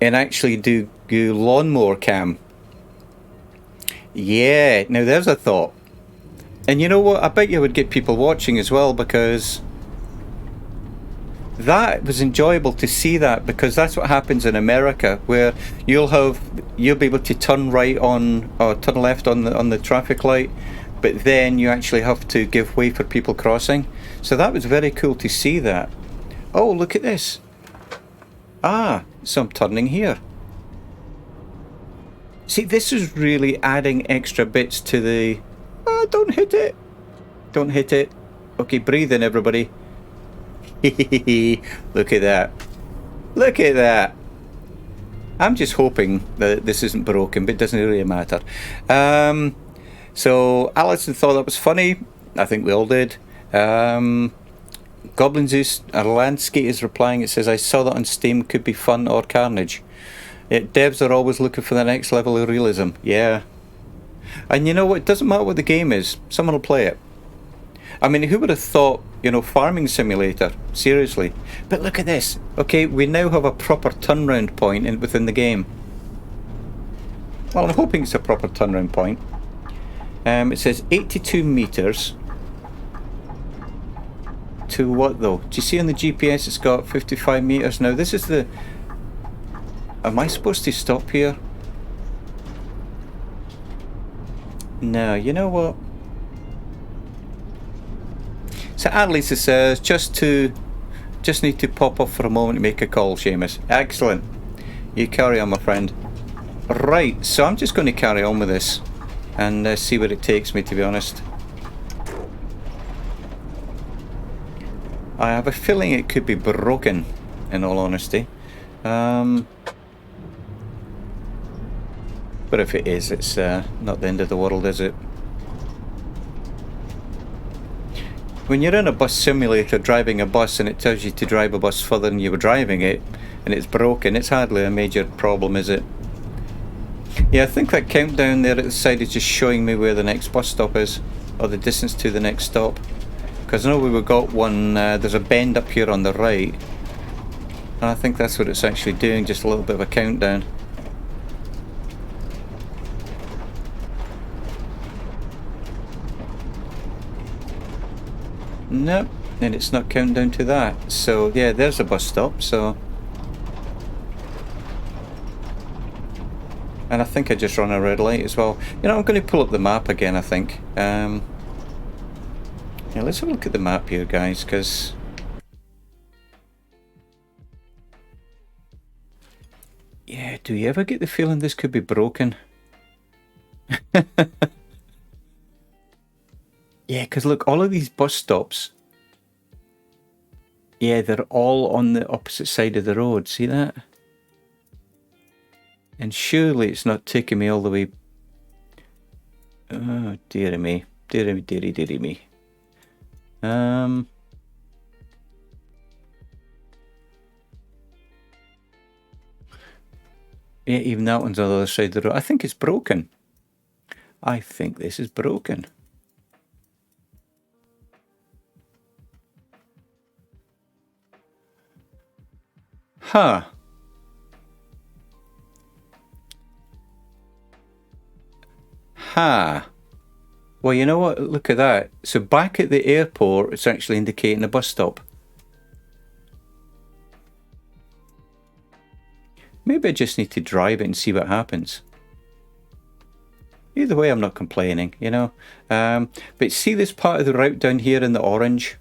and actually do lawnmower cam. Yeah, now there's a thought. And you know what? I bet you would get people watching as well, because that was enjoyable to see that, because that's what happens in America, where you'll be able to turn right on or turn left on the traffic light, but then you actually have to give way for people crossing. So that was very cool to see that. Oh, look at this. Ah, so I'm turning here. See, this is really adding extra bits to the... Oh, don't hit it. Don't hit it. Okay, breathe in, everybody. Look at that. Look at that. I'm just hoping that this isn't broken, but it doesn't really matter. So Alison thought that was funny. I think we all did. Goblin Zeus Landscape is replying. It says, I saw that on Steam, could be fun or carnage. Devs are always looking for the next level of realism. Yeah. And you know what? It doesn't matter what the game is. Someone will play it. I mean, who would have thought, farming simulator? Seriously. But look at this. Okay, we now have a proper turnaround point within the game. Well, I'm hoping it's a proper turnaround point. It says 82 meters. To what though? Do you see on the GPS it's got 55 meters? Now this is the... Am I supposed to stop here? No, you know what? So Annalisa says, just need to pop off for a moment to make a call, Seamus. Excellent. You carry on, my friend. Right, so I'm just going to carry on with this and see where it takes me, to be honest. I have a feeling it could be broken, in all honesty. But if it is, it's not the end of the world, is it? When you're in a bus simulator driving a bus and it tells you to drive a bus further than you were driving it, and it's broken, it's hardly a major problem, is it? Yeah, I think that countdown there at the side is just showing me where the next bus stop is, or the distance to the next stop. Because I know we've got one, there's a bend up here on the right, and I think that's what it's actually doing, just a little bit of a countdown. Nope, and it's not counting down to that. So yeah, there's a bus stop. So, and I think I just run a red light as well. I'm going to pull up the map again, I think. Yeah, let's have a look at the map here, guys, because yeah, do you ever get the feeling this could be broken? Yeah, because look, all of these bus stops, yeah, they're all on the opposite side of the road. See that? And surely it's not taking me all the way. Oh, dearie me. Dearie me. Yeah, even that one's on the other side of the road. I think it's broken. I think this is broken. Huh. Huh. Well, you know what? Look at that. So back at the airport, it's actually indicating a bus stop. Maybe I just need to drive it and see what happens. Either way, I'm not complaining, But see this part of the route down here in the orange?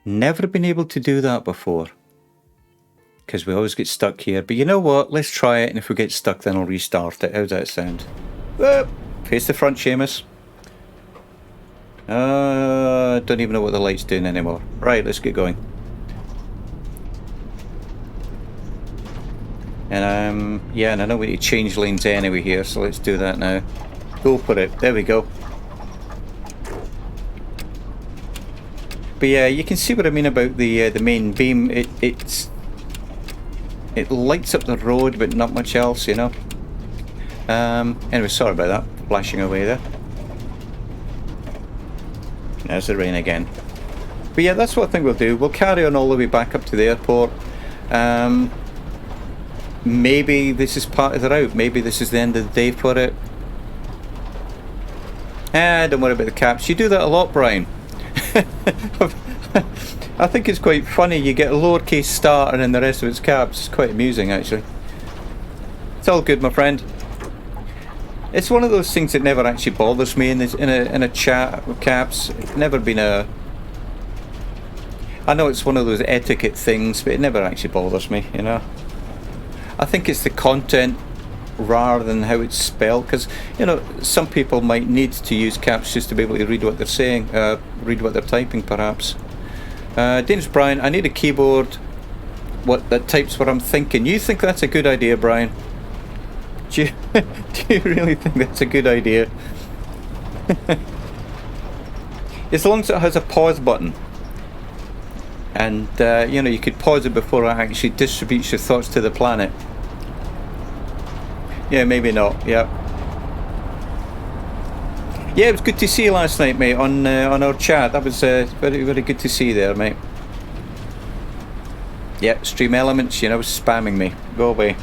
Never been able to do that before, because we always get stuck here. But you know what? Let's try it, and if we get stuck, then I'll restart it. How's that sound? Face the front, Seamus. Don't even know what the light's doing anymore. Right, let's get going. And yeah, and I know we need to change lanes anyway here, so let's do that now. Go for it. There we go. But yeah, you can see what I mean about the main beam. It lights up the road, but not much else, Anyway, sorry about that. Flashing away there. There's the rain again. But yeah, that's what I think we'll do. We'll carry on all the way back up to the airport. Maybe this is part of the route. Maybe this is the end of the day for it. Don't worry about the caps. You do that a lot, Brian. I think it's quite funny. You get a lowercase start and then the rest of it's caps. It's quite amusing, actually. It's all good, my friend. It's one of those things that never actually bothers me in a chat with caps. It's never been a... I know it's one of those etiquette things, but it never actually bothers me, you know. I think it's the content rather than how it's spelled, because, you know, some people might need to use caps just to be able to read what they're saying, read what they're typing, perhaps. Dangerous Brian, I need a keyboard that types what I'm thinking. You think that's a good idea, Brian? Do you really think that's a good idea? As long as it has a pause button. And, you know, you could pause it before it actually distributes your thoughts to the planet. Yeah, maybe not, yeah. Yeah, it was good to see you last night, mate, on our chat. That was very, very good to see you there, mate. Yeah, Stream Elements, you know, spamming me. Go away.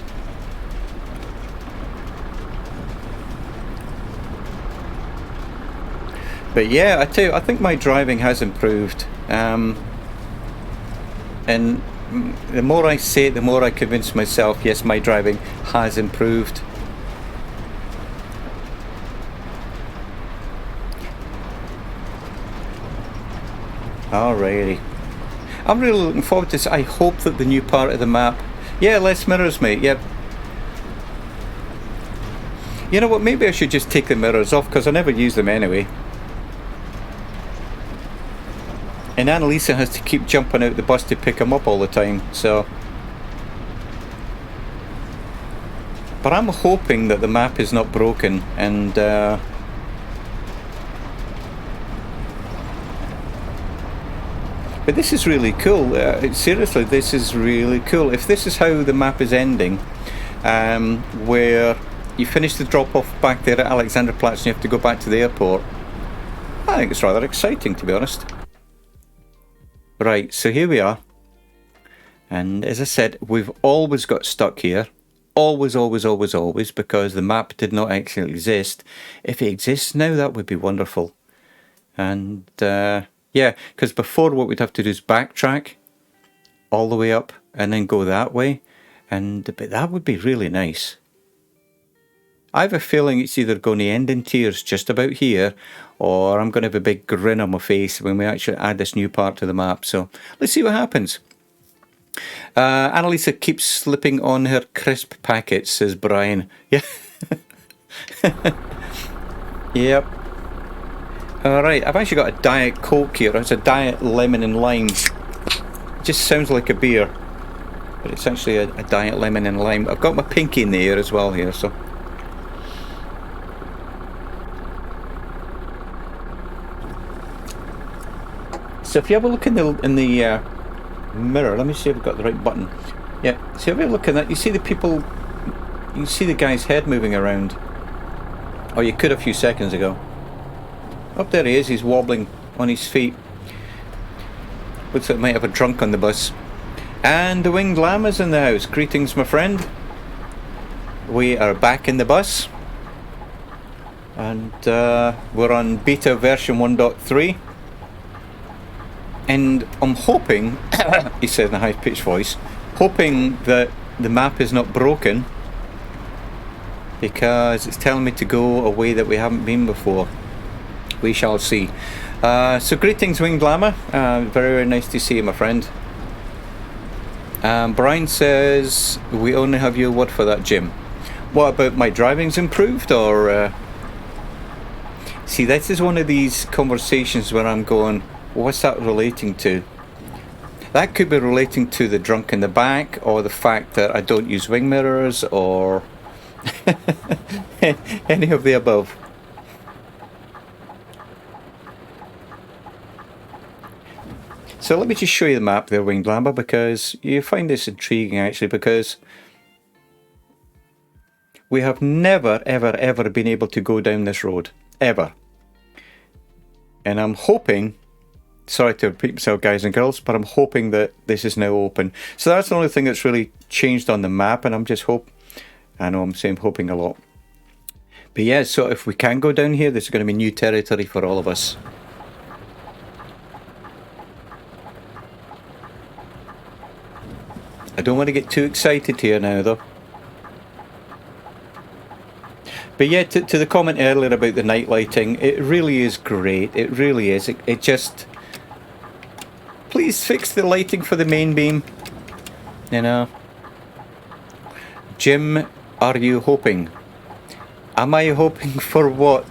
But yeah, I tell you, I think my driving has improved. And the more I say it, the more I convince myself, yes, my driving has improved. Alrighty. I'm really looking forward to this. I hope that the new part of the map... Yeah, less mirrors, mate, yep. You know what, maybe I should just take the mirrors off, because I never use them anyway. And Annalisa has to keep jumping out the bus to pick him up all the time, so... But I'm hoping that the map is not broken, and... But this is really cool. Seriously, this is really cool. If this is how the map is ending, where you finish the drop-off back there at Alexanderplatz and you have to go back to the airport, I think it's rather exciting, to be honest. Right, so here we are. And as I said, we've always got stuck here. Always, always, always, always, because the map did not actually exist. If it exists now, that would be wonderful. And... yeah, because before what we'd have to do is backtrack all the way up and then go that way, but that would be really nice. I have a feeling it's either going to end in tears just about here, or I'm going to have a big grin on my face when we actually add this new part to the map. So let's see what happens. Annalisa keeps slipping on her crisp packets, says Brian. Yeah. Yep. Alright, I've actually got a Diet Coke here. It's a Diet Lemon and Lime. It just sounds like a beer, but it's actually a Diet Lemon and Lime. I've got my pinky in the air as well here, so... So if you have a look in the mirror, let me see if I've got the right button. Yeah, so if you look at that, you see the people... You see the guy's head moving around. Or you could a few seconds ago. Up there he is, he's wobbling on his feet. Looks like he might have a drunk on the bus. And the Winged Llama's in the house. Greetings, my friend. We are back in the bus. And we're on beta version 1.3. And I'm hoping, he said in a high-pitched voice, hoping that the map is not broken, because it's telling me to go a way that we haven't been before. We shall see. So greetings, Winged Llama. Very, very nice to see you, my friend. Brian says, we only have your word for that, Jim. What about my driving's improved, or... See, this is one of these conversations where I'm going, what's that relating to? That could be relating to the drunk in the back, or the fact that I don't use wing mirrors, or... any of the above. So let me just show you the map there, Winged Llama, because you find this intriguing actually, because we have never, ever, ever been able to go down this road. Ever. And I'm hoping, sorry to repeat myself, guys and girls, but I'm hoping that this is now open. So that's the only thing that's really changed on the map, and I'm just I know I'm saying hoping a lot. But yeah, so if we can go down here, this is going to be new territory for all of us. I don't want to get too excited here now, though. But yeah, to the comment earlier about the night lighting, it really is great. It really is. It just... Please fix the lighting for the main beam. You know. Jim, are you hoping? Am I hoping for what?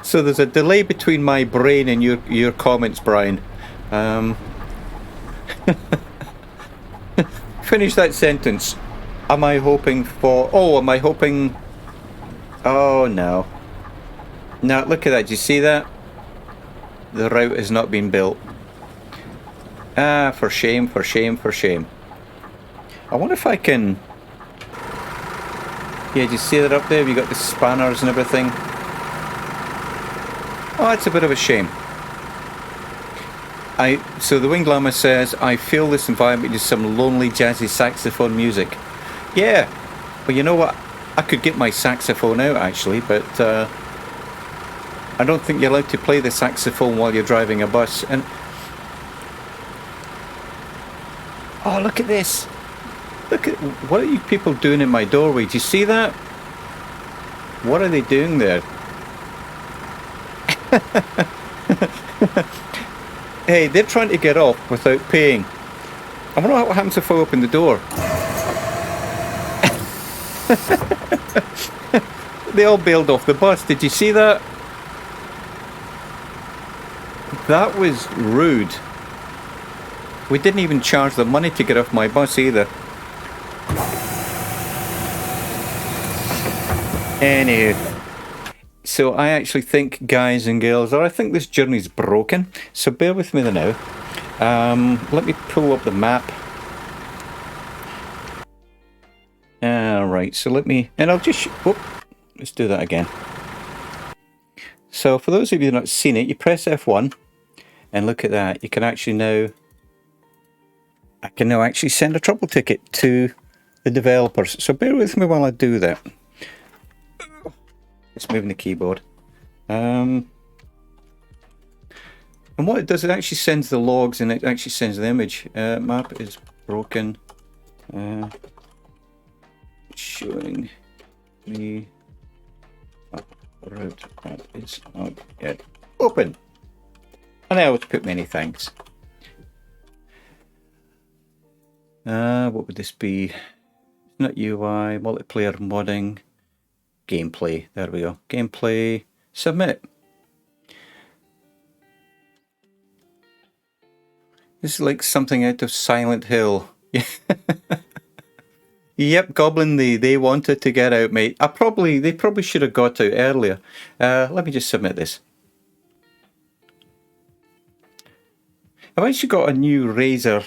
So there's a delay between my brain and your comments, Brian. Finish that sentence. Am I hoping for... Oh, am I hoping... Oh, no. Now, look at that. Do you see that? The route has not been built. Ah, for shame, for shame, for shame. I wonder if I can... Yeah, do you see that up there? You got the spanners and everything. Oh, that's a bit of a shame. So the Winged Llama says, I feel this environment is some lonely jazzy saxophone music. Yeah, well, you know what? I could get my saxophone out, actually, but I don't think you're allowed to play the saxophone while you're driving a bus. And oh, look at this. Look at... What are you people doing in my doorway? Do you see that? What are they doing there? Hey, they're trying to get off without paying. I wonder what happens if I open the door. They all bailed off the bus. Did you see that? That was rude. We didn't even charge them money to get off my bus either. Anywho, so I actually think, guys and girls, or I think this journey's broken. So bear with me now. Let me pull up the map. Alright, so let me... And I'll just... Whoop, let's do that again. So for those of you who have not seen it, you press F1. And look at that. You can actually now... I can now actually send a trouble ticket to the developers. So bear with me while I do that. It's moving the keyboard. And what it does, it actually sends the logs and it actually sends the image. Map is broken. Showing me route map is not yet open. And I always put many thanks. What would this be? Not UI, multiplayer modding. Gameplay, there we go. Gameplay, submit. This is like something out of Silent Hill. Yep, Goblin, they wanted to get out, mate. They probably should have got out earlier. Let me just submit this. I've actually got a new Razer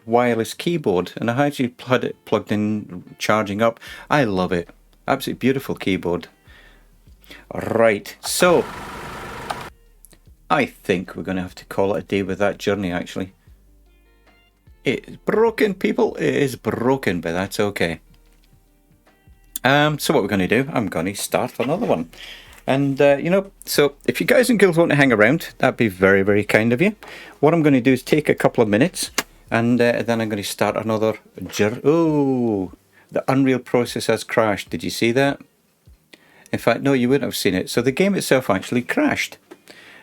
wireless keyboard, and I actually had it plugged in, charging up. I love it. Absolutely beautiful keyboard. Right, so I think we're going to have to call it a day with that journey, actually. It's broken, people. It is broken, but that's okay. So what we're going to do, I'm going to start another one. And, you know, so if you guys and girls want to hang around, that'd be very, very kind of you. What I'm going to do is take a couple of minutes, and then I'm going to start another journey. Oh! The Unreal process has crashed. Did you see that? In fact, no, you wouldn't have seen it. So the game itself actually crashed.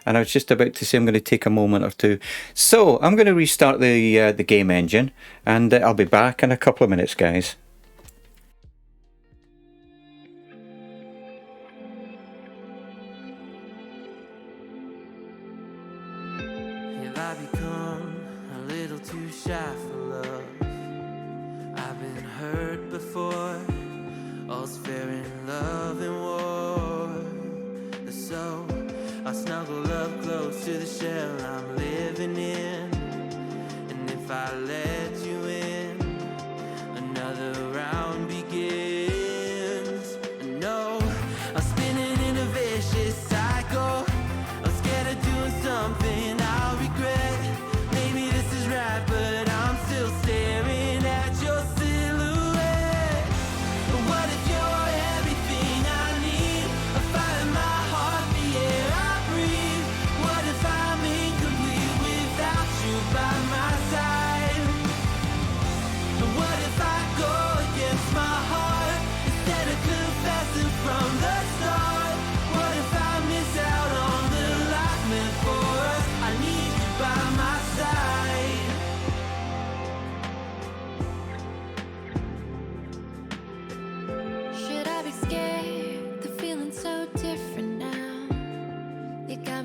And I was just about to say I'm going to take a moment or two. So I'm going to restart the game engine. And I'll be back in a couple of minutes, guys. Have I become a little too shy for love? I've been hurt before. All's fair in love and war. So I snuggle up close to the shell I'm living in. And if I let you in, another round begins. No, I'm spinning in a vicious cycle. I'm scared of doing something I'll regret.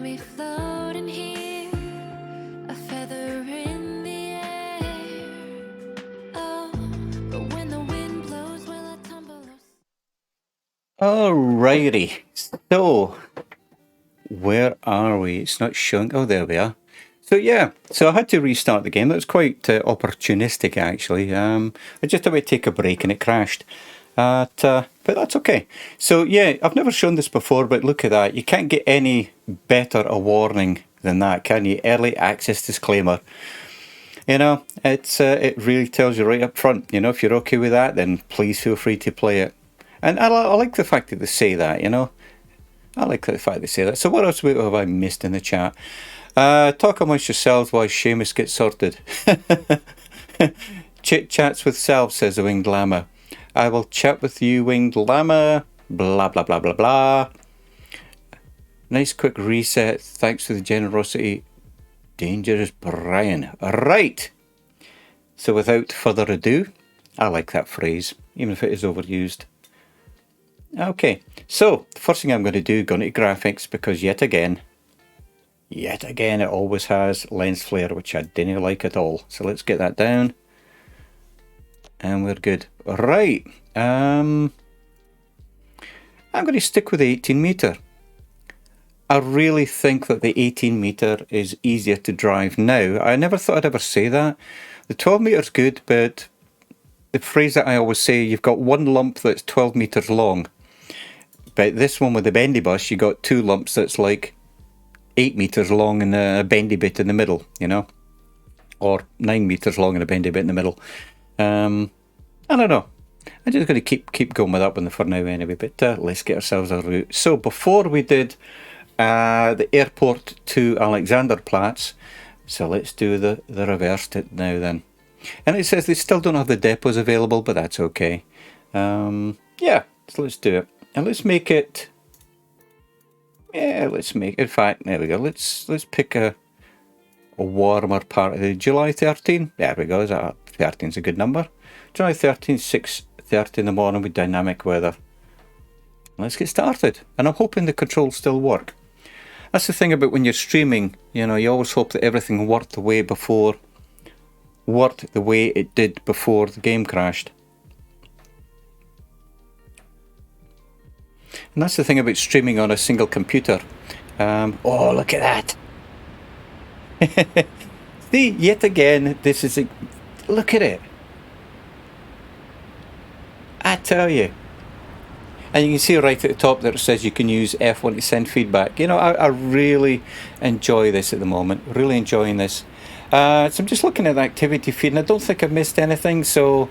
me floating here, a feather in the air. Oh, but when the wind blows, will I tumble? Alrighty. So, where are we? It's not showing. Oh, there we are. So yeah, so I had to restart the game. That was quite opportunistic, actually. I just had to take a break and it crashed. But that's okay. So yeah, I've never shown this before, but look at that. You can't get any better a warning than that, can you? Early access disclaimer. You know, it really tells you right up front. You know, if you're okay with that, then please feel free to play it. And I like the fact that they say that, you know. I like the fact they say that. So what else have I missed in the chat? Talk amongst yourselves while Seamus gets sorted. Chit chats with self, says the Winged Llama. I will chat with you, Winged Llama. Blah, blah, blah, blah, blah. Nice quick reset. Thanks for the generosity. Dangerous Brian. Right. So without further ado, I like that phrase, even if it is overused. Okay, so the first thing I'm going to do, going to graphics, because yet again, it always has lens flare, which I didn't like at all. So let's get that down. And we're good. Right. I'm going to stick with the 18 meter. I really think that the 18 meter is easier to drive now. I never thought I'd ever say that. The 12 meter's good, but the phrase that I always say, you've got one lump that's 12 meters long. But this one with the bendy bus, you got two lumps that's like 8 meters long and a bendy bit in the middle, you know, or 9 meters long and a bendy bit in the middle. I don't know. I'm just going to keep going with that one for now anyway. But let's get ourselves a route. So before we did the airport to Alexanderplatz, so let's do the reversed it now then. And it says they still don't have the depots available, but that's okay. Yeah, so let's do it. And let's make it. Yeah, let's make. In fact, there we go. Let's pick a warmer part of the July 13. There we go. Is that 13 is a good number? July 13, 6:30 in the morning with dynamic weather. Let's get started. And I'm hoping the controls still work. That's the thing about when you're streaming. You know, you always hope that everything worked the way it did before the game crashed. And that's the thing about streaming on a single computer. Oh, look at that. See, yet again, this is look at it. I tell you. And you can see right at the top there it says you can use F1 to send feedback. You know, I really enjoy this at the moment. Really enjoying this. So I'm just looking at the activity feed and I don't think I've missed anything. So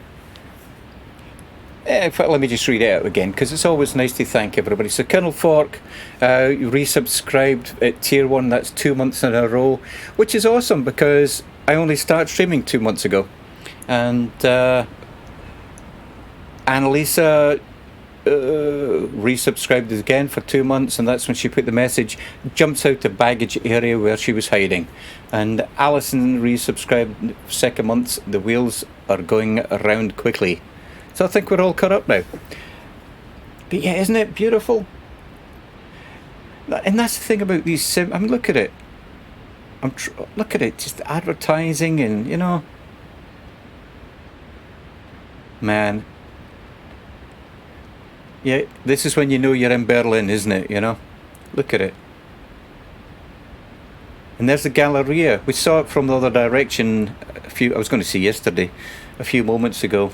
in fact, let me just read it out again because it's always nice to thank everybody. So Colonel Fork resubscribed at tier 1. That's 2 months in a row, which is awesome because I only started streaming 2 months ago. And Annalisa resubscribed again for 2 months, and that's when she put the message, jumps out the baggage area where she was hiding. And Alison resubscribed 2nd month, the wheels are going around quickly. So I think we're all caught up now. But yeah, isn't it beautiful? And that's the thing about these I mean, look at it. Look at it, just advertising and, you know. Man. Yeah, this is when you know you're in Berlin, isn't it, you know? Look at it. And there's the Galleria. We saw it from the other direction I was going to say yesterday, a few moments ago.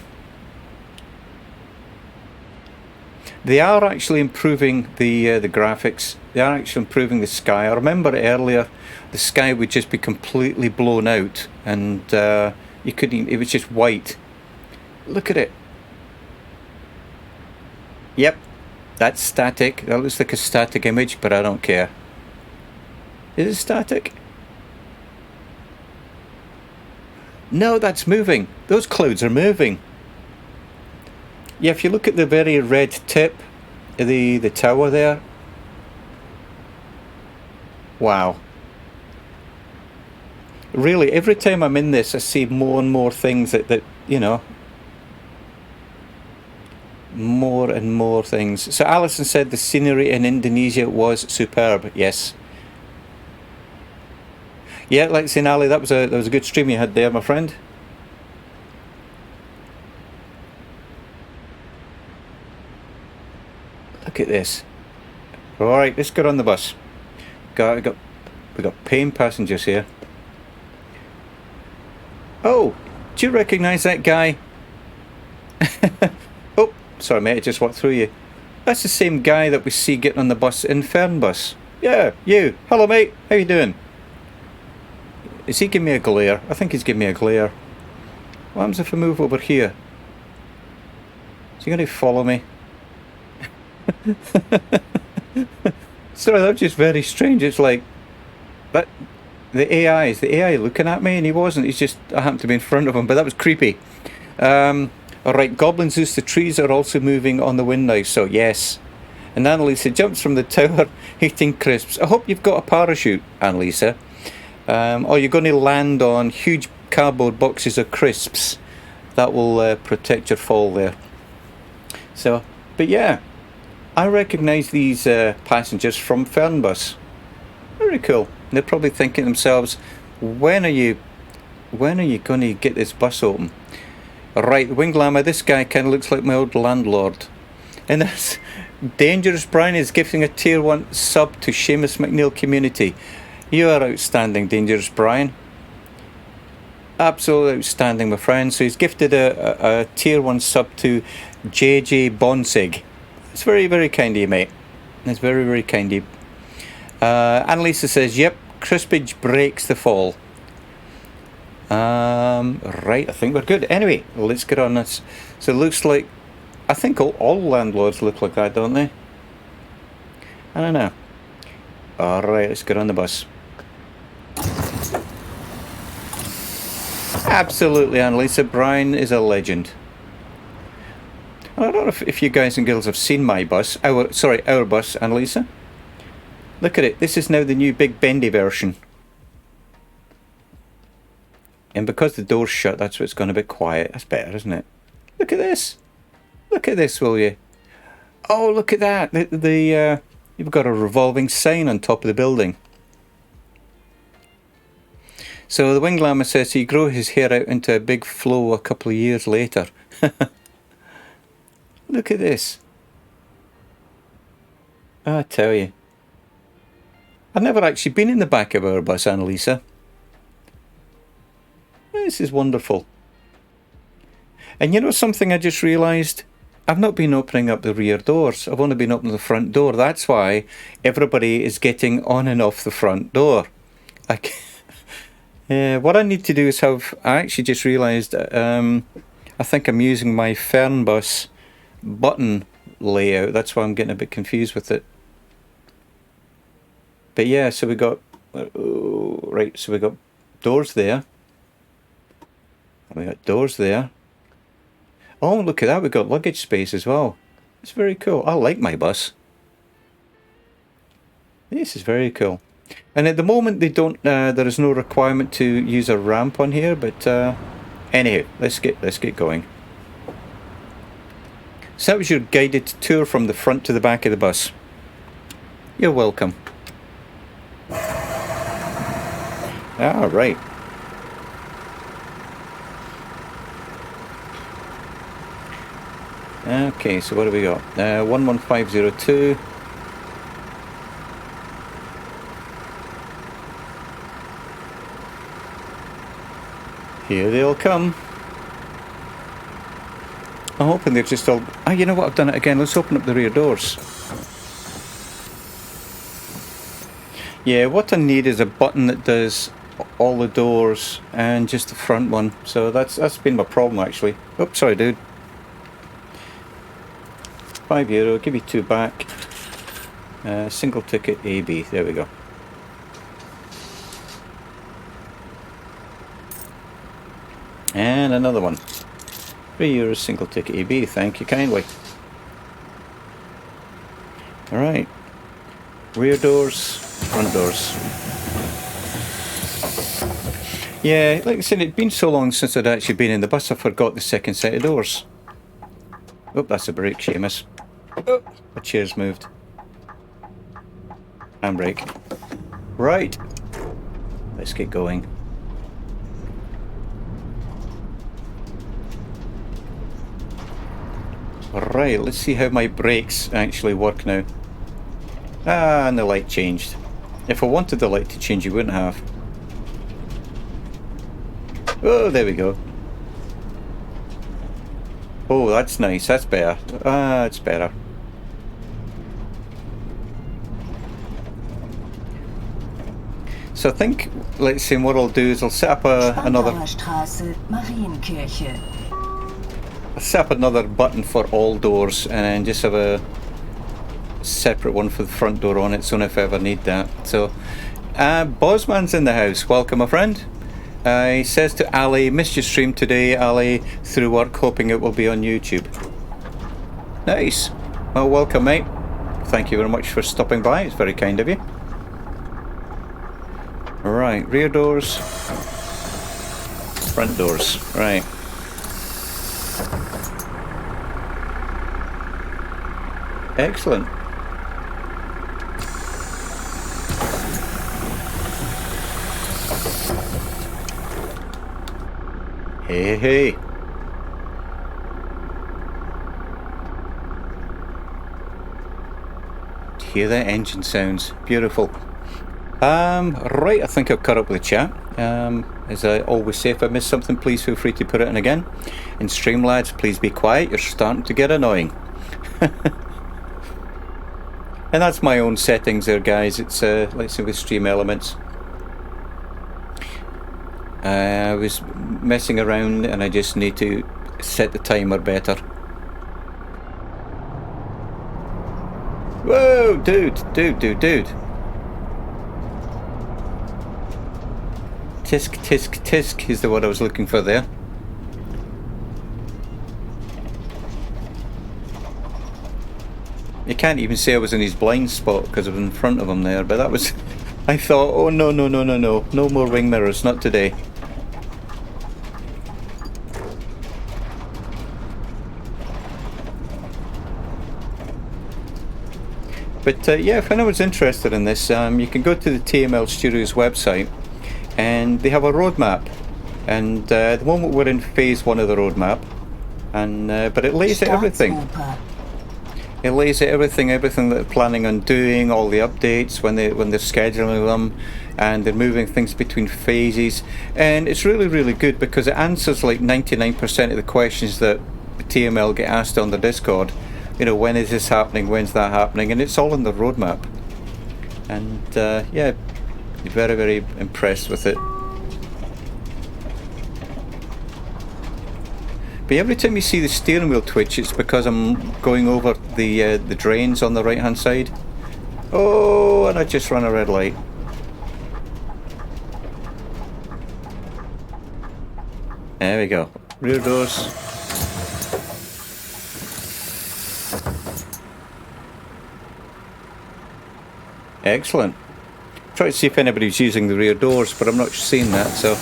They are actually improving the graphics. They are actually improving the sky. I remember earlier, the sky would just be completely blown out, and you couldn't. It was just white. Look at it. Yep, that's static. That looks like a static image, but I don't care. Is it static? No, that's moving. Those clouds are moving. Yeah, if you look at the very red tip of the tower there. Wow. Really, every time I'm in this, I see more and more things that you know, more and more things. So Alison said the scenery in Indonesia was superb. Yes. Yeah, like saying, Ali, that was a good stream you had there, my friend. Look at this. All right, let's get on the bus. We got paying passengers here. Oh, do you recognise that guy? Oh, sorry, mate, I just walked through you. That's the same guy that we see getting on the bus in Fernbus. Yeah, you. Hello, mate. How you doing? Is he giving me a glare? I think he's giving me a glare. What happens if I move over here? Is he going to follow me? Sorry, that's just very strange. It's like that. The AI looking at me, and he wasn't. He's just, I happened to be in front of him, but that was creepy. Alright, Goblin Zeus, the trees are also moving on the wind now, so yes. And Annalisa jumps from the tower eating crisps. I hope you've got a parachute, Annalisa. Or you're going to land on huge cardboard boxes of crisps. That will protect your fall there. So, but yeah, I recognise these passengers from Fernbus. Very cool. And they're probably thinking to themselves, when are you going to get this bus open? Right, the Wing Llama, this guy kind of looks like my old landlord. And this Dangerous Brian is gifting a tier 1 sub to Seamus McNeil community. You are outstanding, Dangerous Brian. Absolutely outstanding, my friend. So he's gifted a tier 1 sub to JJ Bonsig. It's very, very kind of you, mate. It's very, very kind of you. Annalisa says, yep, crispage breaks the fall. Right, I think we're good. Anyway, let's get on this. So it looks like, I think all landlords look like that, don't they? I don't know. Alright, let's get on the bus. Absolutely, Annalisa. Brian is a legend. I don't know if you guys and girls have seen my bus. Our bus, Annalisa. Look at it. This is now the new big bendy version. And because the door's shut, that's why it's gone a bit quiet. That's better, isn't it? Look at this. Look at this, will you? Oh, look at that. You've got a revolving sign on top of the building. So the Wing Llama says he grew his hair out into a big flow a couple of years later. Look at this. I tell you. I've never actually been in the back of our bus, Annalisa. This is wonderful. And you know something I just realised? I've not been opening up the rear doors. I've only been opening the front door. That's why everybody is getting on and off the front door. What I need to do is have... I actually just realised... I think I'm using my Fernbus button layout. That's why I'm getting a bit confused with it. But yeah, so we got... right, so we got doors there. And we got doors there. Oh, look at that. We've got luggage space as well. It's very cool. I like my bus. This is very cool. And at the moment, they don't. There is no requirement to use a ramp on here. But anyhow, let's get going. So that was your guided tour from the front to the back of the bus. You're welcome. All right. Okay, so what do we got? 11502. Here they all come. I'm hoping they've just all... Ah, you know what? I've done it again. Let's open up the rear doors. Yeah, what I need is a button that does all the doors and just the front one. So that's been my problem, actually. Oops, sorry, dude. €5, give you 2 back. Single ticket AB, there we go. And another one. €3, single ticket AB, thank you kindly. Alright. Rear doors, front doors. Yeah, like I said, it'd been so long since I'd actually been in the bus, I forgot the second set of doors. Oh, that's a brake, Seamus. Oh, the chair's moved. Handbrake. Right. Let's get going. Right, let's see how my brakes actually work now. Ah, and the light changed. If I wanted the light to change, you wouldn't have. Oh, there we go. Oh, that's nice. That's better. Ah, it's better. So I think, let's see, what I'll do is I'll set up another... Spandauer Straße, Marienkirche. I'll set up another button for all doors and then just have a separate one for the front door on its own if I ever need that. So, Bosman's in the house. Welcome, my friend. He says to Ali, missed your stream today, Ali, through work, hoping it will be on YouTube. Nice. Well, welcome, mate. Thank you very much for stopping by. It's very kind of you. Right, rear doors. Front doors. Right. Excellent. Hey, hey. Hear that engine sounds. Beautiful. Right, I think I've cut up with the chat. As I always say, if I miss something, please feel free to put it in again. In Streamlabs, please be quiet. You're starting to get annoying. And that's my own settings there, guys. It's, let's see, with Stream Elements. I was messing around and I just need to set the timer better. Whoa, dude. Tisk, tisk, tisk is the word I was looking for there. You can't even say I was in his blind spot because I was in front of him there, but that was... I thought, oh no, no more wing mirrors, not today. But yeah, if anyone's interested in this, you can go to the TML Studios website and they have a roadmap. And at the moment we're in phase 1 of the roadmap, and but it lays out everything. It lays out everything that they're planning on doing, all the updates when they're scheduling them, and they're moving things between phases. And it's really good because it answers like 99% of the questions that TML get asked on the Discord. You know, when is this happening? When's that happening? And it's all in the roadmap. And yeah, very impressed with it. But every time you see the steering wheel twitch, it's because I'm going over the drains on the right hand side. Oh, and I just ran a red light. There we go. Rear doors. Excellent. Try to see if anybody's using the rear doors, but I'm not seeing that, so...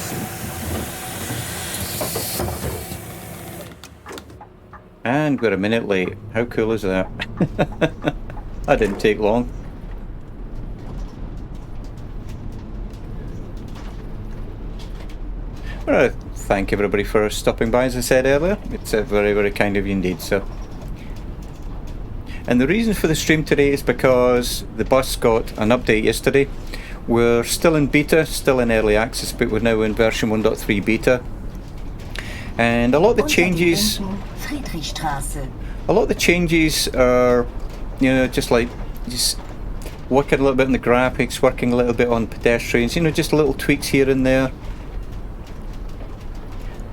And we're a minute late. How cool is that? That didn't take long. Well, thank everybody for stopping by, as I said earlier. It's very kind of you indeed, so... And the reason for the stream today is because the bus got an update yesterday. We're still in beta, still in early access, but we're now in version 1.3 beta. And a lot of the changes... A lot of the changes are, you know, just working a little bit on the graphics, working a little bit on pedestrians, you know, just little tweaks here and there.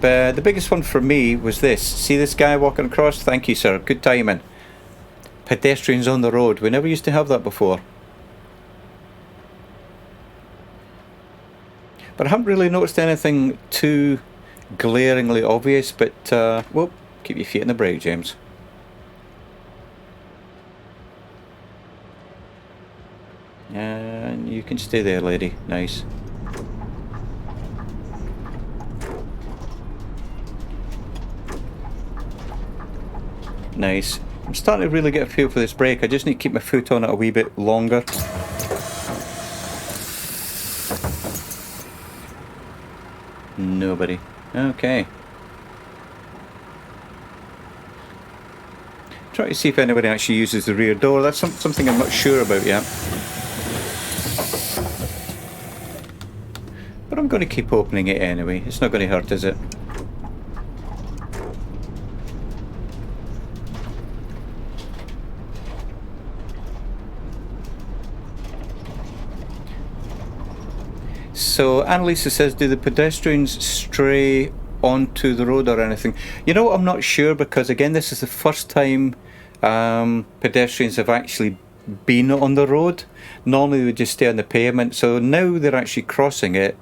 But the biggest one for me was this. See this guy walking across? Thank you, sir. Good timing. Pedestrians on the road. We never used to have that before. But I haven't really noticed anything too glaringly obvious, but, well, keep your feet on the brake, James. And you can stay there, lady. Nice. Nice. I'm starting to really get a feel for this brake. I just need to keep my foot on it a wee bit longer. Nobody. Okay. Try to see if anybody actually uses the rear door. That's something I'm not sure about yet. But I'm going to keep opening it anyway. It's not going to hurt, is it? So Annalisa says, do the pedestrians stray onto the road or anything? You know, I'm not sure, because again, this is the first time pedestrians have actually been on the road. Normally they would just stay on the pavement, so now they're actually crossing it.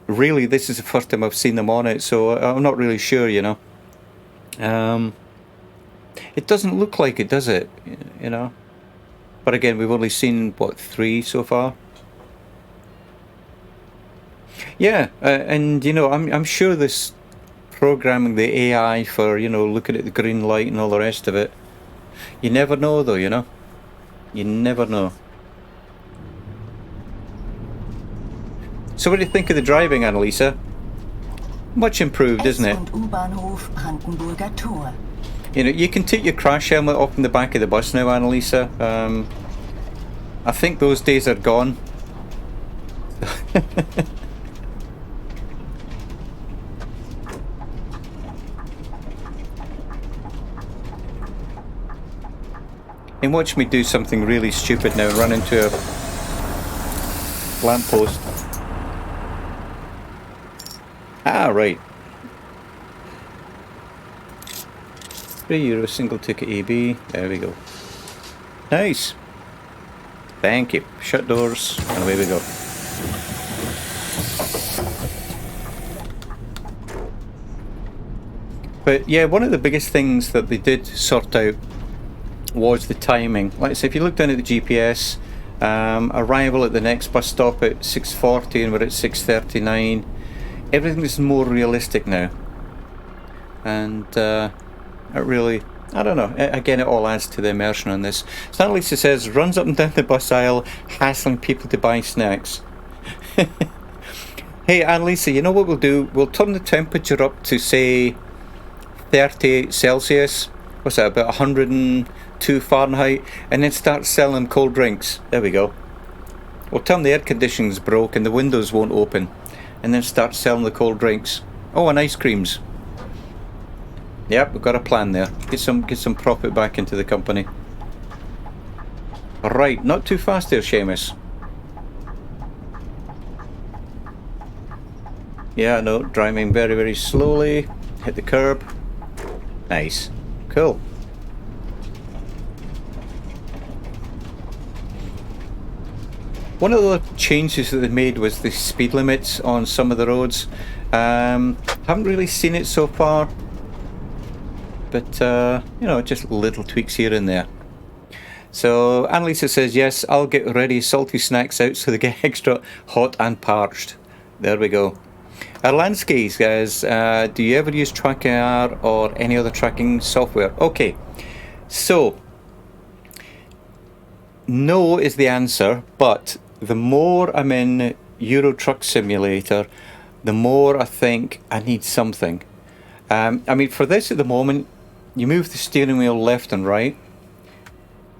Really, this is the first time I've seen them on it, so I'm not really sure, you know. It doesn't look like it, does it? You know. But again, we've only seen, what, 3 so far? Yeah, and you know, I'm sure this programming the AI for, you know, looking at the green light and all the rest of it. You never know, though, you know. You never know. So what do you think of the driving, Annalisa? Much improved, isn't it? S- und U-Bahnhof Brandenburger Tor. You know, you can take your crash helmet off in the back of the bus now, Annalisa. I think those days are gone. And watch me do something really stupid now and run into a lamppost. Ah, right. €3 single ticket EB. There we go. Nice. Thank you. Shut doors and away we go. But yeah, one of the biggest things that they did sort out was the timing. Like I say, if you look down at the GPS, arrival at the next bus stop at 6:40 and we're at 6:39. Everything is more realistic now. And it really, I don't know, again, it all adds to the immersion on this. So Annalisa says, runs up and down the bus aisle, hassling people to buy snacks. Hey Annalisa, you know what we'll do? We'll turn the temperature up to, say, 30 Celsius. What's that, about 102 Fahrenheit? And then start selling them cold drinks. There we go. We'll tell them the air conditioning's broke and the windows won't open. And then start selling the cold drinks. Oh, and ice creams. Yep, we've got a plan there. Get some profit back into the company. Right, not too fast there, Seamus. Yeah, no, driving very, very slowly. Hit the curb. Nice. Cool. One of the changes that they made was the speed limits on some of the roads. Haven't really seen it so far, but you know, just little tweaks here and there. So Annalisa says, yes, I'll get ready salty snacks out so they get extra hot and parched. There we go. Arlansky says, do you ever use TrackIR or any other tracking software? Okay, so no is the answer, but the more I'm in Euro Truck Simulator, the more I think I need something. I mean, for this at the moment, you move the steering wheel left and right,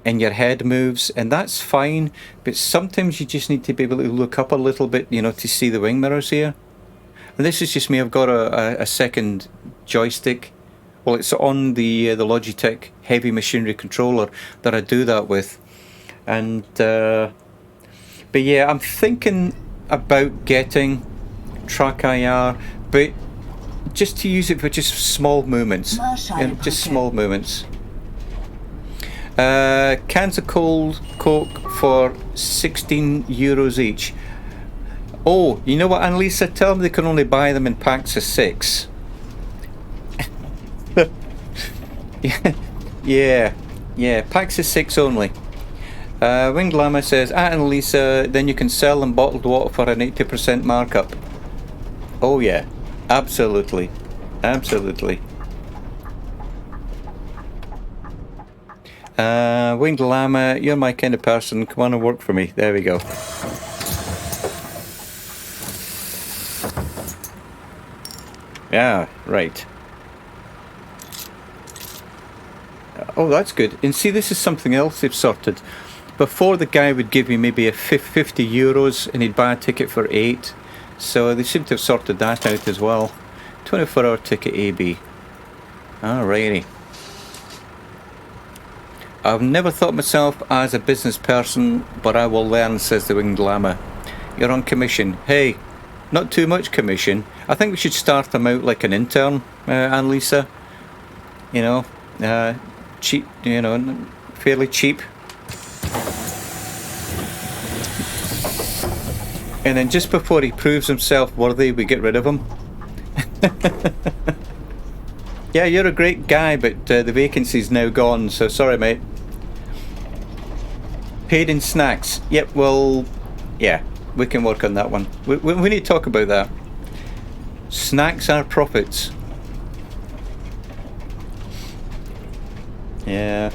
and your head moves, and that's fine, but sometimes you just need to be able to look up a little bit, you know, to see the wing mirrors here. And this is just me. I've got a second joystick. Well, it's on the Logitech heavy machinery controller that I do that with. And but yeah, I'm thinking about getting TrackIR, but just to use it for just small movements, you know, just small movements. Cans of cold Coke for €16 each. Oh, you know what, Annalisa? Tell them they can only buy them in packs of 6. Yeah, packs of 6 only. Winged Llama says, Annalisa, then you can sell them bottled water for an 80% markup. Oh yeah, absolutely. Absolutely. Winged Llama, you're my kind of person. Come on and work for me. There we go. Yeah, right. Oh, that's good. And see, this is something else they've sorted. Before, the guy would give me maybe a 50 euros and he'd buy a ticket for 8. So they seem to have sorted that out as well. 24-hour ticket AB. Alrighty. I've never thought myself as a business person, but I will learn, says the Winged Llama. You're on commission. Hey, not too much commission. I think we should start them out like an intern, Annalisa. You know, cheap, you know, fairly cheap. And then just before he proves himself worthy, we get rid of him. Yeah, you're a great guy, but the vacancy's now gone, so sorry, mate. Paid in snacks. Yep, well, yeah, we can work on that one. We need to talk about that. Snacks are profits. Yeah.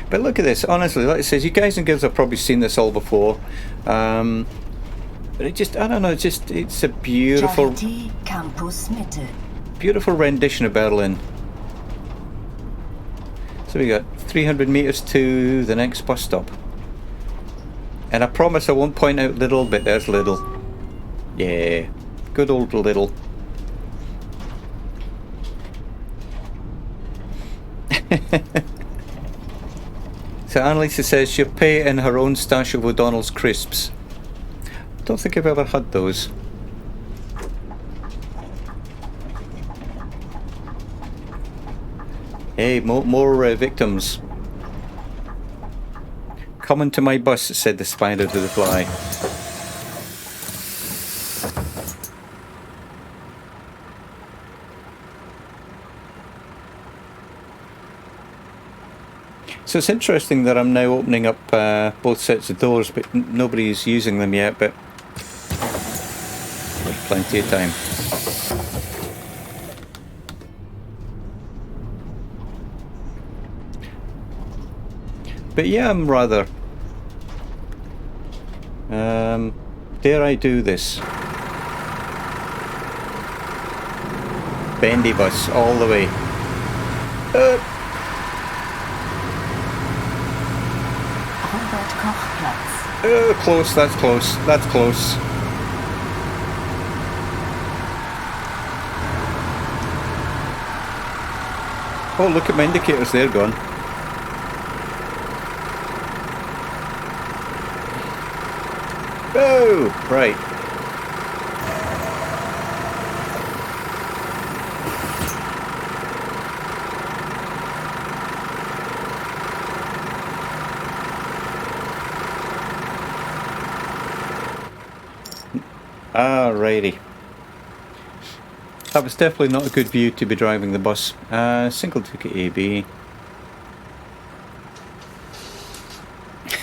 But look at this, honestly, like it says, you guys and girls have probably seen this all before. But it just, I don't know, it's a beautiful... Charity Campus Mitte. Beautiful rendition of Berlin. So we got 300 meters to the next bus stop. And I promise I won't point out Lidl, but there's Lidl. Yeah, good old Lidl. So Annalisa says she'll pay in her own stash of O'Donnell's crisps. Don't think I've ever had those. Hey, more victims. Coming to my bus, said the spider to the fly. So it's interesting that I'm now opening up both sets of doors, but nobody's using them yet, but there's plenty of time. But yeah, I'm rather... dare I do this? Bendy bus all the way. Robert Koch-Platz. Close, that's close, that's close. Oh, look at my indicators, they're gone. Oh, right. Alrighty. That was definitely not a good view to be driving the bus. Single ticket AB.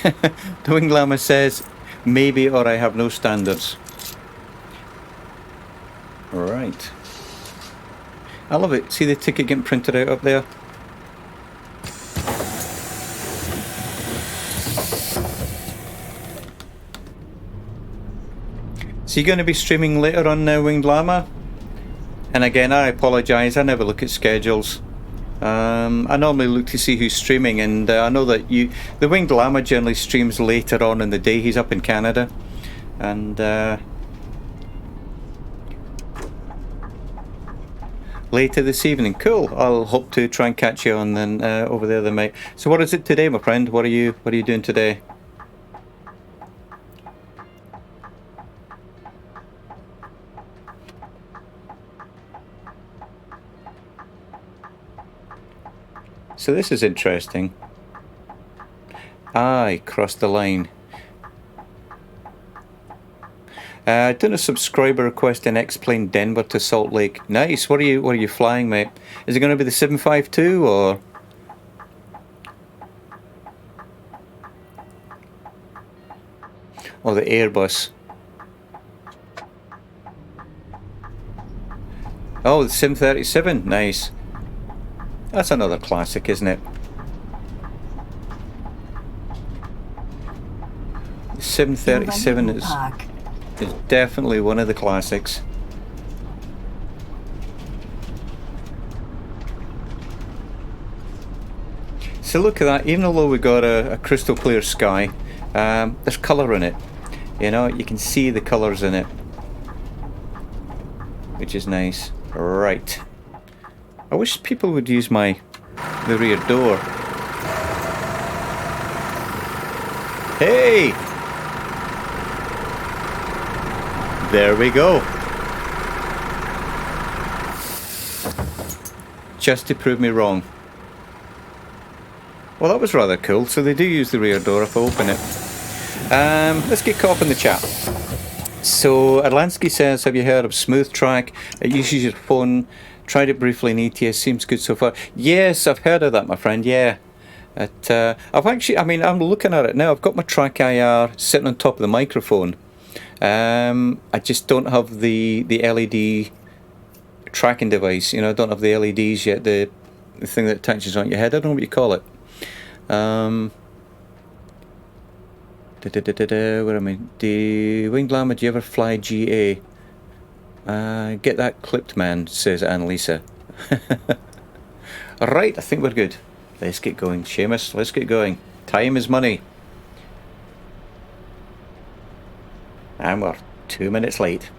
The Winged Llama says, maybe, or I have no standards. Right. I love it. See the ticket getting printed out up there? So you're going to be streaming later on now, Winged Llama? And again, I apologise, I never look at schedules. I normally look to see who's streaming, and I know that the Winged Llama generally streams later on in the day. He's up in Canada, and later this evening. Cool. I'll hope to try and catch you on then over there, then, mate. So what is it today, my friend? What are you doing today? So this is interesting. I crossed the line. Done a subscriber request in X-Plane Denver to Salt Lake. Nice. What are you flying, mate? Is it going to be the 752 or? Or the Airbus? Oh, the 737. Nice. That's another classic, isn't it? 737 is... Park. is definitely one of the classics. So look at that, even though we got a crystal clear sky, there's colour in it. You know, you can see the colours in it, which is nice. Right. I wish people would use the rear door. Hey! There we go. Just to prove me wrong. Well, that was rather cool. So they do use the rear door if I open it. Let's get caught up in the chat. So Atlansky says, have you heard of Smooth Track? It uses your phone. Tried it briefly in ETS. Seems good so far. Yes, I've heard of that, my friend. Yeah. I've actually, I'm looking at it now. I've got my Track IR sitting on top of the microphone. I just don't have the LED tracking device. You know, I don't have the LEDs yet. The thing that attaches on your head. I don't know what you call it. Where am I? The Winged Llama, do you ever fly GA? Get that clipped, man, says Annalisa. Right, I think we're good. Let's get going. Seamus, let's get going. Time is money. And we're 2 minutes late.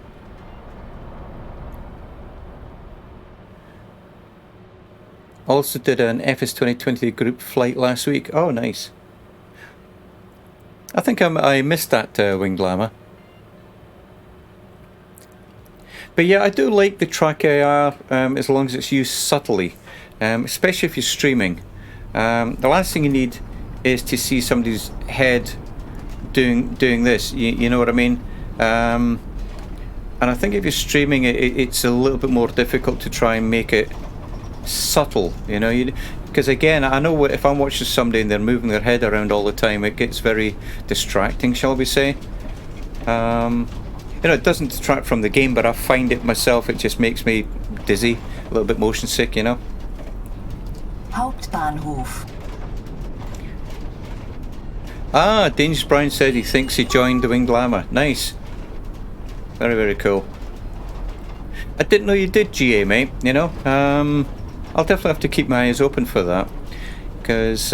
Also did an FS 2020 group flight last week. Oh, nice. I think I missed that Winged Llama. But yeah, I do like the Track IR as long as it's used subtly, especially if you're streaming. The last thing you need is to see somebody's head doing this. You know what I mean? And I think if you're streaming it's a little bit more difficult to try and make it subtle, you know, because again, I know if I'm watching somebody and they're moving their head around all the time, it gets very distracting, shall we say. You know, it doesn't detract from the game, but I find it myself, it just makes me dizzy, a little bit motion sick, you know. Hauptbahnhof. Ah, Dangerous Brian said he thinks he joined the Winged Llama. Nice. Very, very cool. I didn't know you did GA, mate, you know. I'll definitely have to keep my eyes open for that. Because,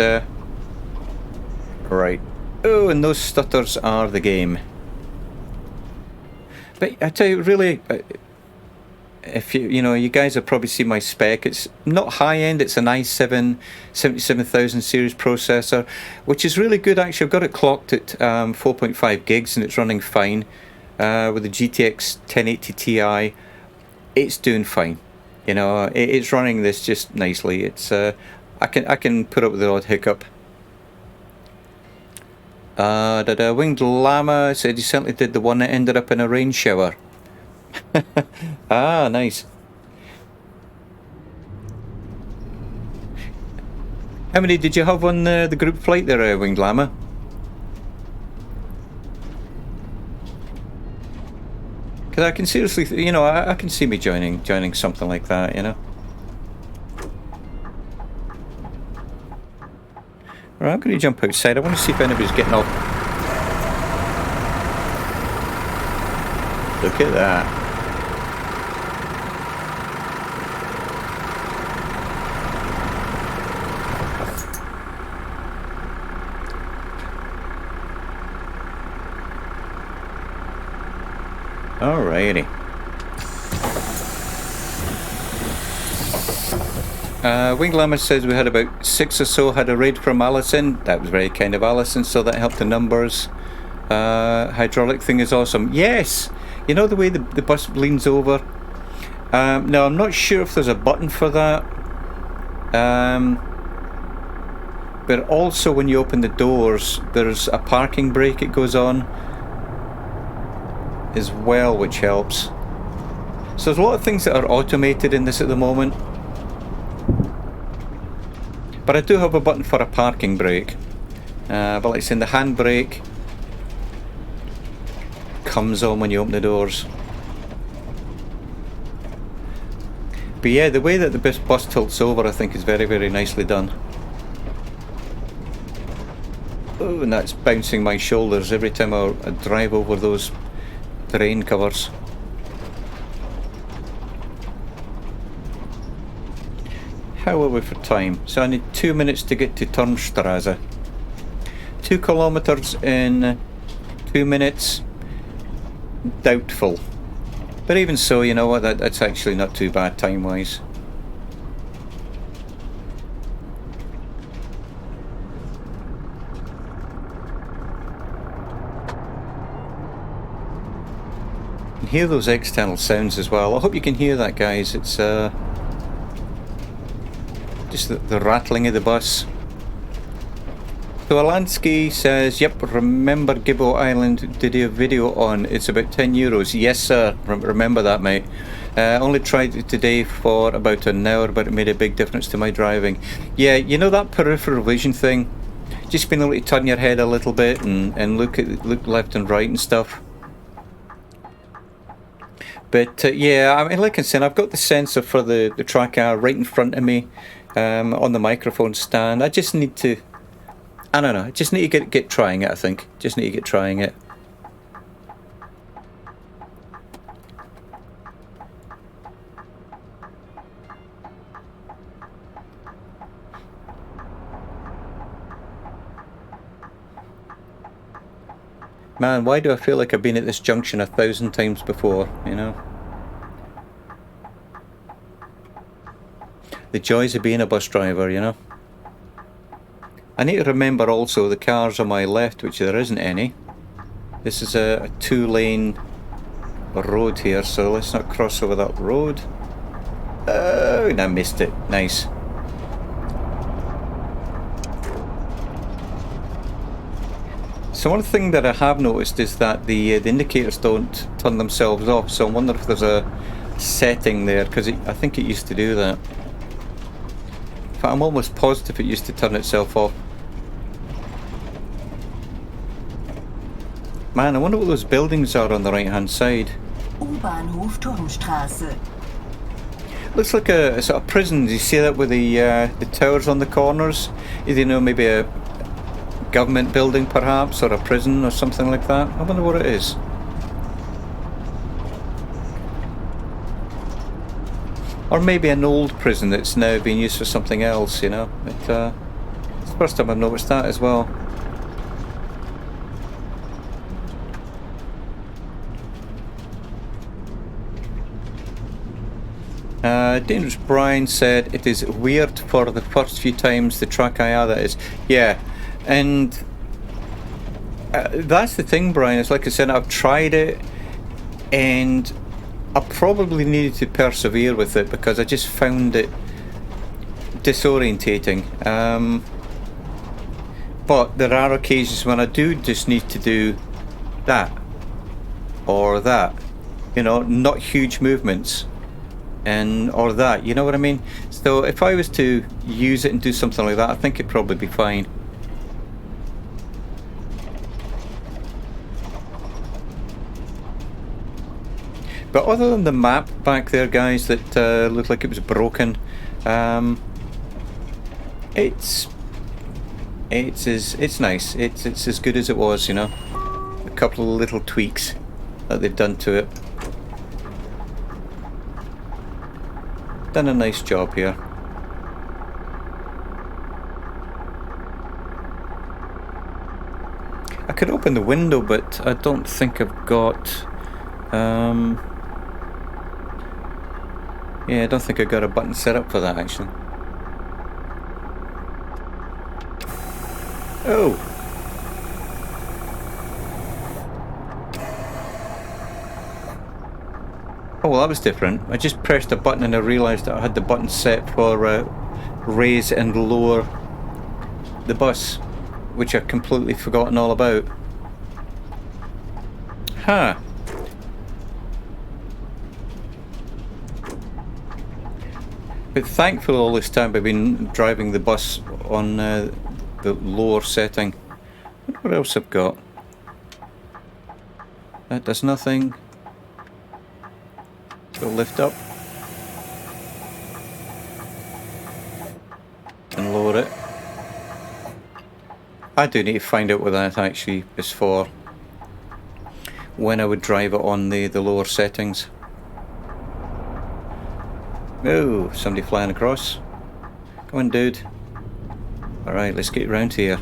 right. Oh, and those stutters are the game. But I tell you, really, if you know, you guys have probably seen my spec. It's not high end. It's an i7 77,000 series processor, which is really good. Actually, I've got it clocked at 4.5 gigs, and it's running fine. With the GTX 1080 Ti, it's doing fine. You know, it's running this just nicely. It's I can put up with the odd hiccup. The Winged Llama said he certainly did the one that ended up in a rain shower. Ah, nice. How many did you have on the group flight there, Winged Llama? Because I can seriously, you know, I can see me joining something like that, you know. Right, I'm going to jump outside. I want to see if anybody's getting off. Look at that. Alrighty. Winged Llama says we had about 6 or so had a raid from Alison. That was very kind of Alison, so that helped the numbers. Hydraulic thing is awesome. Yes! You know the way the bus leans over? Now, I'm not sure if there's a button for that. But also when you open the doors, there's a parking brake it goes on as well, which helps. So there's a lot of things that are automated in this at the moment. But I do have a button for a parking brake. But like I said, the handbrake comes on when you open the doors. But yeah, the way that the bus tilts over, I think, is very, very nicely done. Oh, and that's bouncing my shoulders every time I drive over those terrain covers. How are we for time? So I need 2 minutes to get to Turnstrasse. 2 kilometers in 2 minutes. Doubtful. But even so, you know what, that's actually not too bad time-wise. You can hear those external sounds as well. I hope you can hear that, guys. It's just the rattling of the bus. So Alansky says, yep, remember Gibbo Island to do a video on. It's about €10. Yes, sir. Remember that, mate. Only tried it today for about an hour, but it made a big difference to my driving. Yeah, you know that peripheral vision thing? Just being able to turn your head a little bit and look left and right and stuff. But yeah, I mean, like I said, I've got the sensor for the tracker right in front of me on the microphone stand. I just need to, I don't know, I just need to get trying it, I think. Just need to get trying it. Man, why do I feel like I've been at this junction 1,000 times before, you know? The joys of being a bus driver, you know? I need to remember also the cars on my left, which there isn't any. This is a 2-lane road here, so let's not cross over that road. Oh, and I missed it. Nice. So one thing that I have noticed is that the indicators don't turn themselves off, so I wonder if there's a setting there, because I think it used to do that. In fact, I'm almost positive it used to turn itself off. Man, I wonder what those buildings are on the right hand side. U-Bahnhof Turmstraße. Looks like a sort of prison. Do you see that with the towers on the corners? You know, maybe a government building perhaps, or a prison or something like that. I wonder what it is. Or maybe an old prison that's now being used for something else, you know. It's the first time I've noticed that as well. Dangerous Brian said it is weird for the first few times the track that is. Yeah, and that's the thing, Brian. It's like I said, I've tried it and I probably needed to persevere with it because I just found it disorientating. But there are occasions when I do just need to do that or that, you know, not huge movements. And or that, you know what I mean? So if I was to use it and do something like that, I think it'd probably be fine. But other than the map back there, guys, that looked like it was broken, it's nice. It's as good as it was, you know. A couple of little tweaks that they've done to it. Done a nice job here. I could open the window, but I don't think I've got yeah, I don't think I got a button set up for that actually. Oh! Oh, well, that was different. I just pressed a button and I realised that I had the button set for raise and lower the bus, which I've completely forgotten all about. Huh. But thankfully all this time I've been driving the bus on the lower setting. What else I've got? That does nothing. Go lift up and lower it. I do need to find out what that actually is for. when I would drive it on the lower settings. Oh, somebody flying across. Come on, dude. Alright, let's get around here.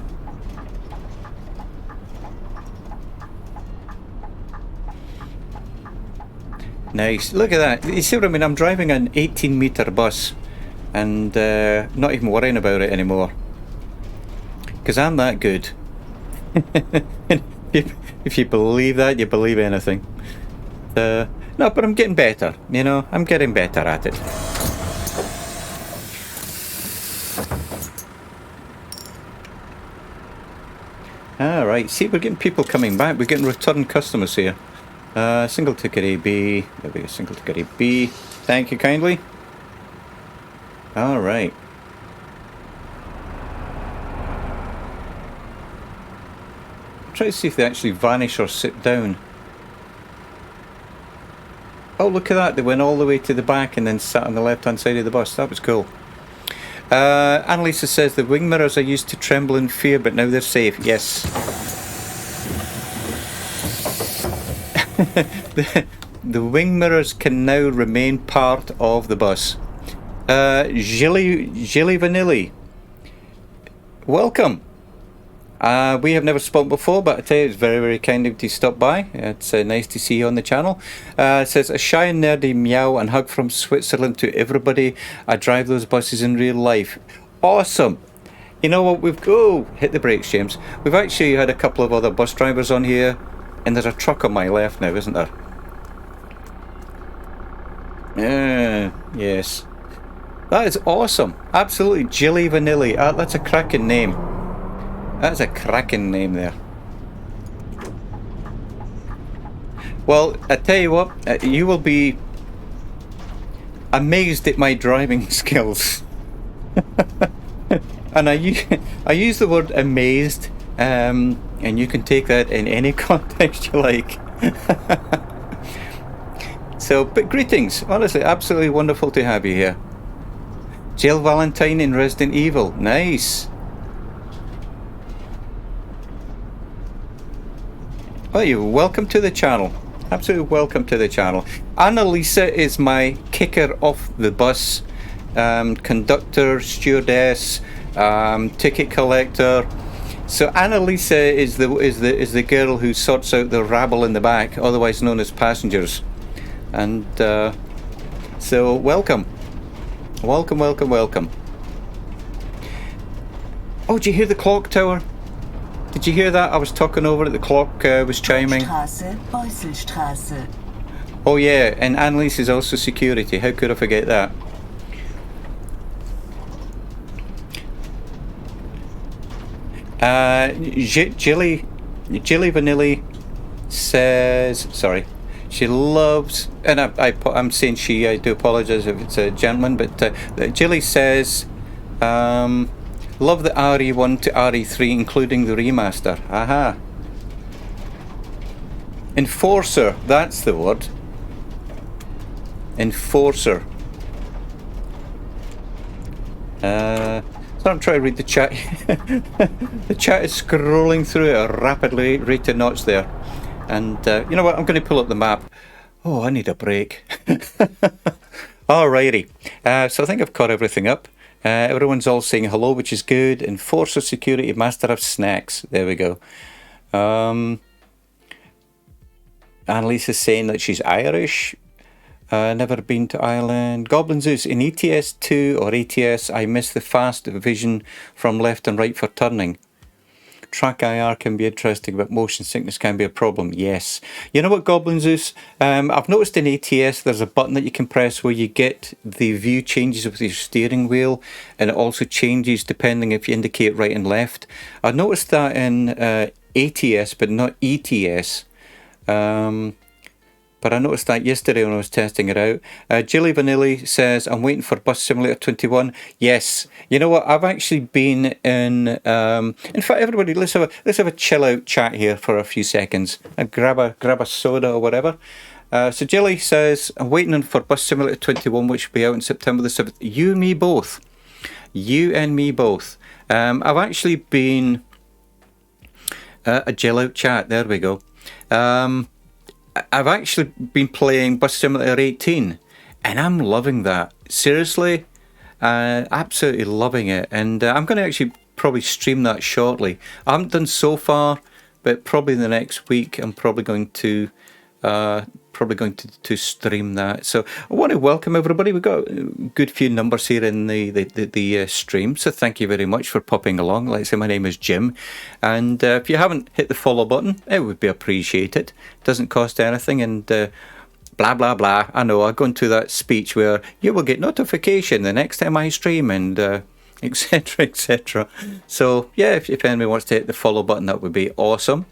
Nice. Look at that. You see what I mean? I'm driving an 18-metre bus and not even worrying about it anymore. Because I'm that good. If you believe that, you believe anything. No, but I'm getting better. You know, I'm getting better at it. Alright, see, we're getting people coming back. We're getting return customers here. Single ticket AB. There we go, single ticket AB. Thank you kindly. Alright. Try to see if they actually vanish or sit down. Oh, look at that. They went all the way to the back and then sat on the left-hand side of the bus. That was cool. Annalisa says the wing mirrors are used to tremble in fear, but now they're safe. Yes. The wing mirrors can now remain part of the bus. Gilly Vanilli, welcome. We have never spoken before, but I tell you, it's very, very kind of you to stop by. It's nice to see you on the channel. It says, a shy and nerdy meow and hug from Switzerland to everybody. I drive those buses in real life. Awesome. You know what, we've hit the brakes, James. We've actually had a couple of other bus drivers on here, and there's a truck on my left now, isn't there? Yes. That is awesome. Absolutely. Gilly Vanilli. That's a cracking name. That's a cracking name there. Well, I tell you what, you will be amazed at my driving skills. And I use the word amazed, and you can take that in any context you like. So, but greetings. Honestly, absolutely wonderful to have you here. Jill Valentine in Resident Evil. Nice. Oh, you're welcome to the channel. Absolutely welcome to the channel. Annalisa is my kicker off the bus, conductor, stewardess, ticket collector. So Annalisa is the girl who sorts out the rabble in the back, otherwise known as passengers. And so welcome. Welcome. Oh, did you hear the clock tower? Did you hear that? I was talking over it, the clock was chiming. Straße, Beusselstraße. Oh yeah, and Annalise is also security. How could I forget that? Jilly Vanilli says, sorry, she loves, and I'm saying she, I do apologise if it's a gentleman, but Jilly says, love the RE1 to RE3, including the remaster. Aha. Enforcer, that's the word. Enforcer. So I'm trying to read the chat. The chat is scrolling through at a rapidly rated notch there. And you know what, I'm going to pull up the map. Oh, I need a break. Alrighty. So I think I've caught everything up. Everyone's all saying hello, which is good. Enforcer, security, master of snacks. There we go. Annalise is saying that she's Irish. Never been to Ireland. Goblin Zeus, in ETS 2 or ATS, I miss the fast vision from left and right for turning. Track IR can be interesting, but motion sickness can be a problem. Yes. You know what, Goblin Zeus? I've noticed in ATS there's a button that you can press where you get the view changes with your steering wheel, and it also changes depending if you indicate right and left. I noticed that in ATS, but not ETS. But I noticed that yesterday when I was testing it out. Jilly Vanilli says, I'm waiting for Bus Simulator 21. Yes. You know what? I've actually been in fact, everybody, let's have a chill out chat here for a few seconds and grab a soda or whatever. So Jilly says, I'm waiting for Bus Simulator 21, which will be out on September the 7th. You and me both. You and me both. I've actually been a chill out chat. There we go. I've actually been playing Bus Simulator 18, and I'm loving that. Seriously, absolutely loving it. And I'm going to actually probably stream that shortly. I haven't done so far, but probably the next week I'm probably going to stream that. So I want to welcome everybody. We've got a good few numbers here in the stream, so thank you very much for popping along. Like I say, my name is Jim, and if you haven't hit the follow button, it would be appreciated. It doesn't cost anything, and blah blah blah. I know I go into that speech where you will get notification the next time I stream, and etc etc. So yeah, if anybody wants to hit the follow button, that would be awesome.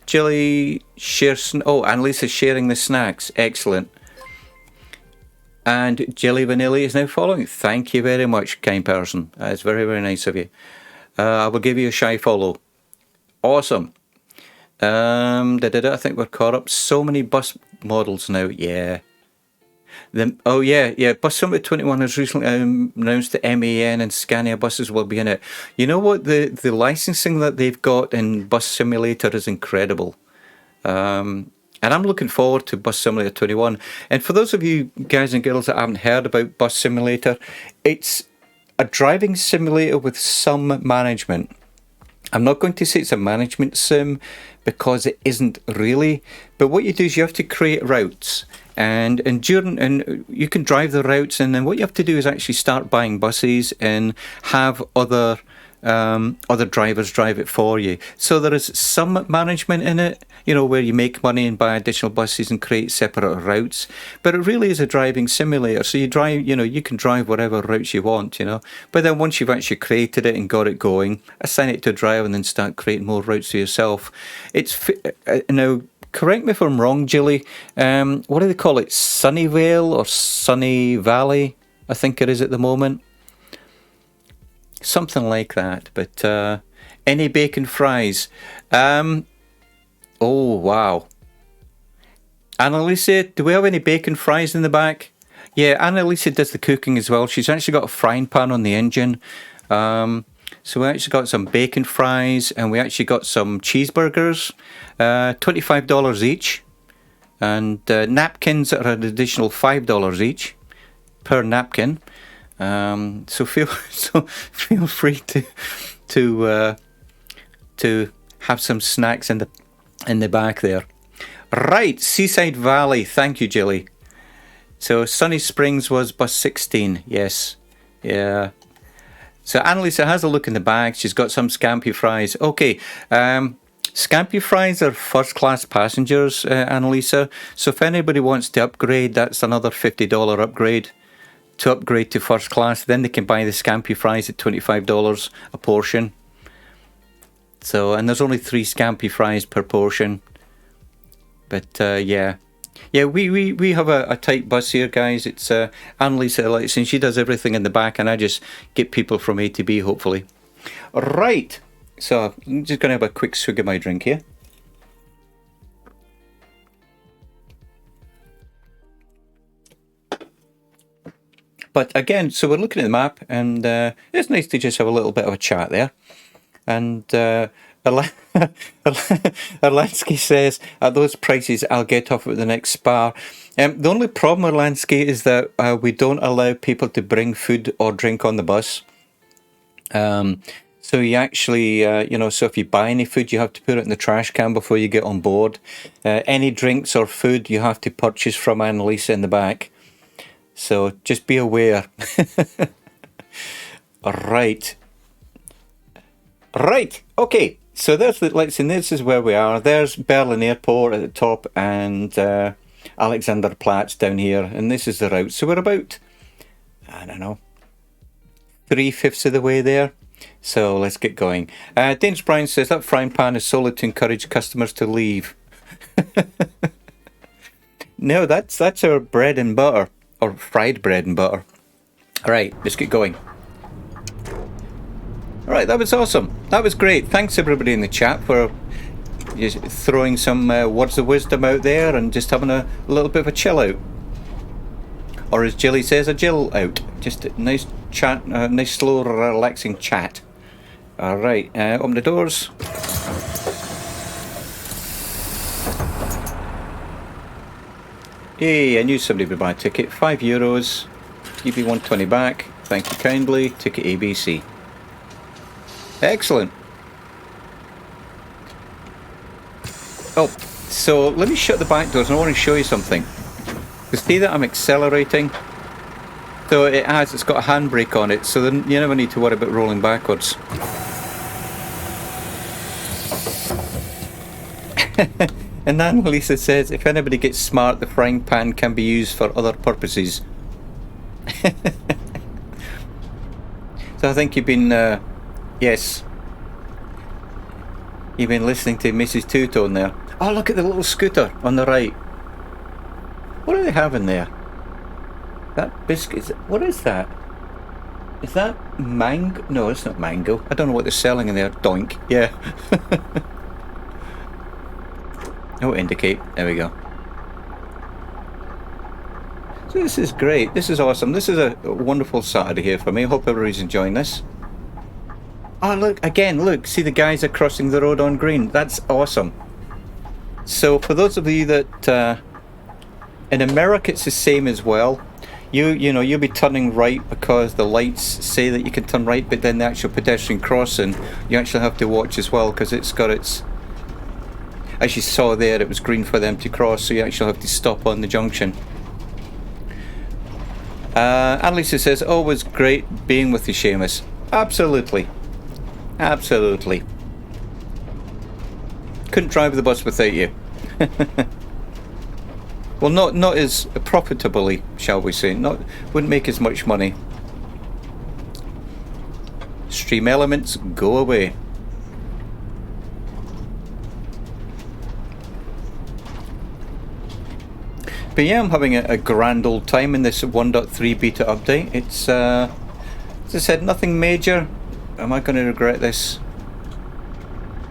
Jilly shares. Oh, Annalisa's sharing the snacks. Excellent. And Jilly Vanilla is now following. Thank you very much, kind person. That's very, very nice of you. I will give you a shy follow. Awesome. I think we're caught up. So many bus models now. Yeah. Bus Summit 21 has recently announced that MAN and Scania buses will be in it. You know what? The licensing that they've got in Bus Simulator is incredible. And I'm looking forward to Bus Simulator 21. And for those of you guys and girls that haven't heard about Bus Simulator, it's a driving simulator with some management. I'm not going to say it's a management sim because it isn't really. But what you do is you have to create routes. And you can drive the routes, and then what you have to do is actually start buying buses and have other drivers drive it for you. So there is some management in it, where you make money and buy additional buses and create separate routes. But it really is a driving simulator. So you drive, you can drive whatever routes you want, But then once you've actually created it and got it going, assign it to a driver and then start creating more routes for yourself. It's now. Correct me if I'm wrong, Jilly. What do they call it? Sunnyvale or Sunny Valley? I think it is at the moment. Something like that. But any bacon fries? Oh, wow. Annalisa, do we have any bacon fries in the back? Yeah, Annalisa does the cooking as well. She's actually got a frying pan on the engine. So we actually got some bacon fries, and we actually got some cheeseburgers, $25 each, and napkins are an additional $5 each per napkin. So feel free to have some snacks in the back there. Right, Seaside Valley. Thank you, Jilly. So Sunny Springs was bus 16. Yes, yeah. So Annalisa has a look in the bag. She's got some Scampi fries. Okay, Scampi fries are first class passengers, Annalisa. So if anybody wants to upgrade, that's another $50 upgrade to upgrade to first class. Then they can buy the Scampi fries at $25 a portion. So, and there's only 3 Scampi fries per portion. But yeah. Yeah, we have a tight bus here, guys. It's Annalisa, and she does everything in the back, and I just get people from A to B, hopefully. Right, so I'm just going to have a quick swig of my drink here. But again, so we're looking at the map, and it's nice to just have a little bit of a chat there. And Erlansky says, at those prices, I'll get off at the next spa. The only problem, Erlansky, is that we don't allow people to bring food or drink on the bus. So you actually, so if you buy any food, you have to put it in the trash can before you get on board. Any drinks or food you have to purchase from Annalisa in the back. So just be aware. Right. Right, okay. So there's this is where we are. There's Berlin Airport at the top, and Alexanderplatz down here, and this is the route. So we're about, I don't know, 3/5 of the way there. So let's get going. James Brown says that frying pan is solely to encourage customers to leave. No, that's our bread and butter, or fried bread and butter. All right, let's get going. All right, that was awesome. That was great. Thanks everybody in the chat for just throwing some words of wisdom out there and just having a little bit of a chill out. Or as Jilly says, a jill out. Just a nice chat, nice slow relaxing chat. All right, open the doors. Hey, I knew somebody would buy a ticket. €5. Give you 120 back. Thank you kindly. Ticket ABC. Excellent. Oh, so let me shut the back doors and I want to show you something. You see that I'm accelerating? So it's got a handbrake on it, so then you never need to worry about rolling backwards. And then Lisa says, if anybody gets smart, the frying pan can be used for other purposes. So I think you've been, yes. You've been listening to Mrs. Two-Tone there. Oh, look at the little scooter on the right. What do they have in there? That biscuit, what is that? Is that mango? No, it's not mango. I don't know what they're selling in there. Doink. Yeah. Oh, indicate. There we go. So this is great. This is awesome. This is a wonderful Saturday here for me. I hope everybody's enjoying this. Oh, look. Again, look. See, the guys are crossing the road on green. That's awesome. So for those of you that... in America, it's the same as well. You know, you'll be turning right because the lights say that you can turn right, but then the actual pedestrian crossing, you actually have to watch as well because it's got its... As you saw there, it was green for them to cross, so you actually have to stop on the junction. Annalisa says, always great being with you, Seamus. Absolutely. Absolutely. Couldn't drive the bus without you. Well, not as profitably, shall we say. Wouldn't make as much money. Stream elements, go away. But yeah, I'm having a grand old time in this 1.3 beta update. It's, as I said, nothing major. Am I going to regret this?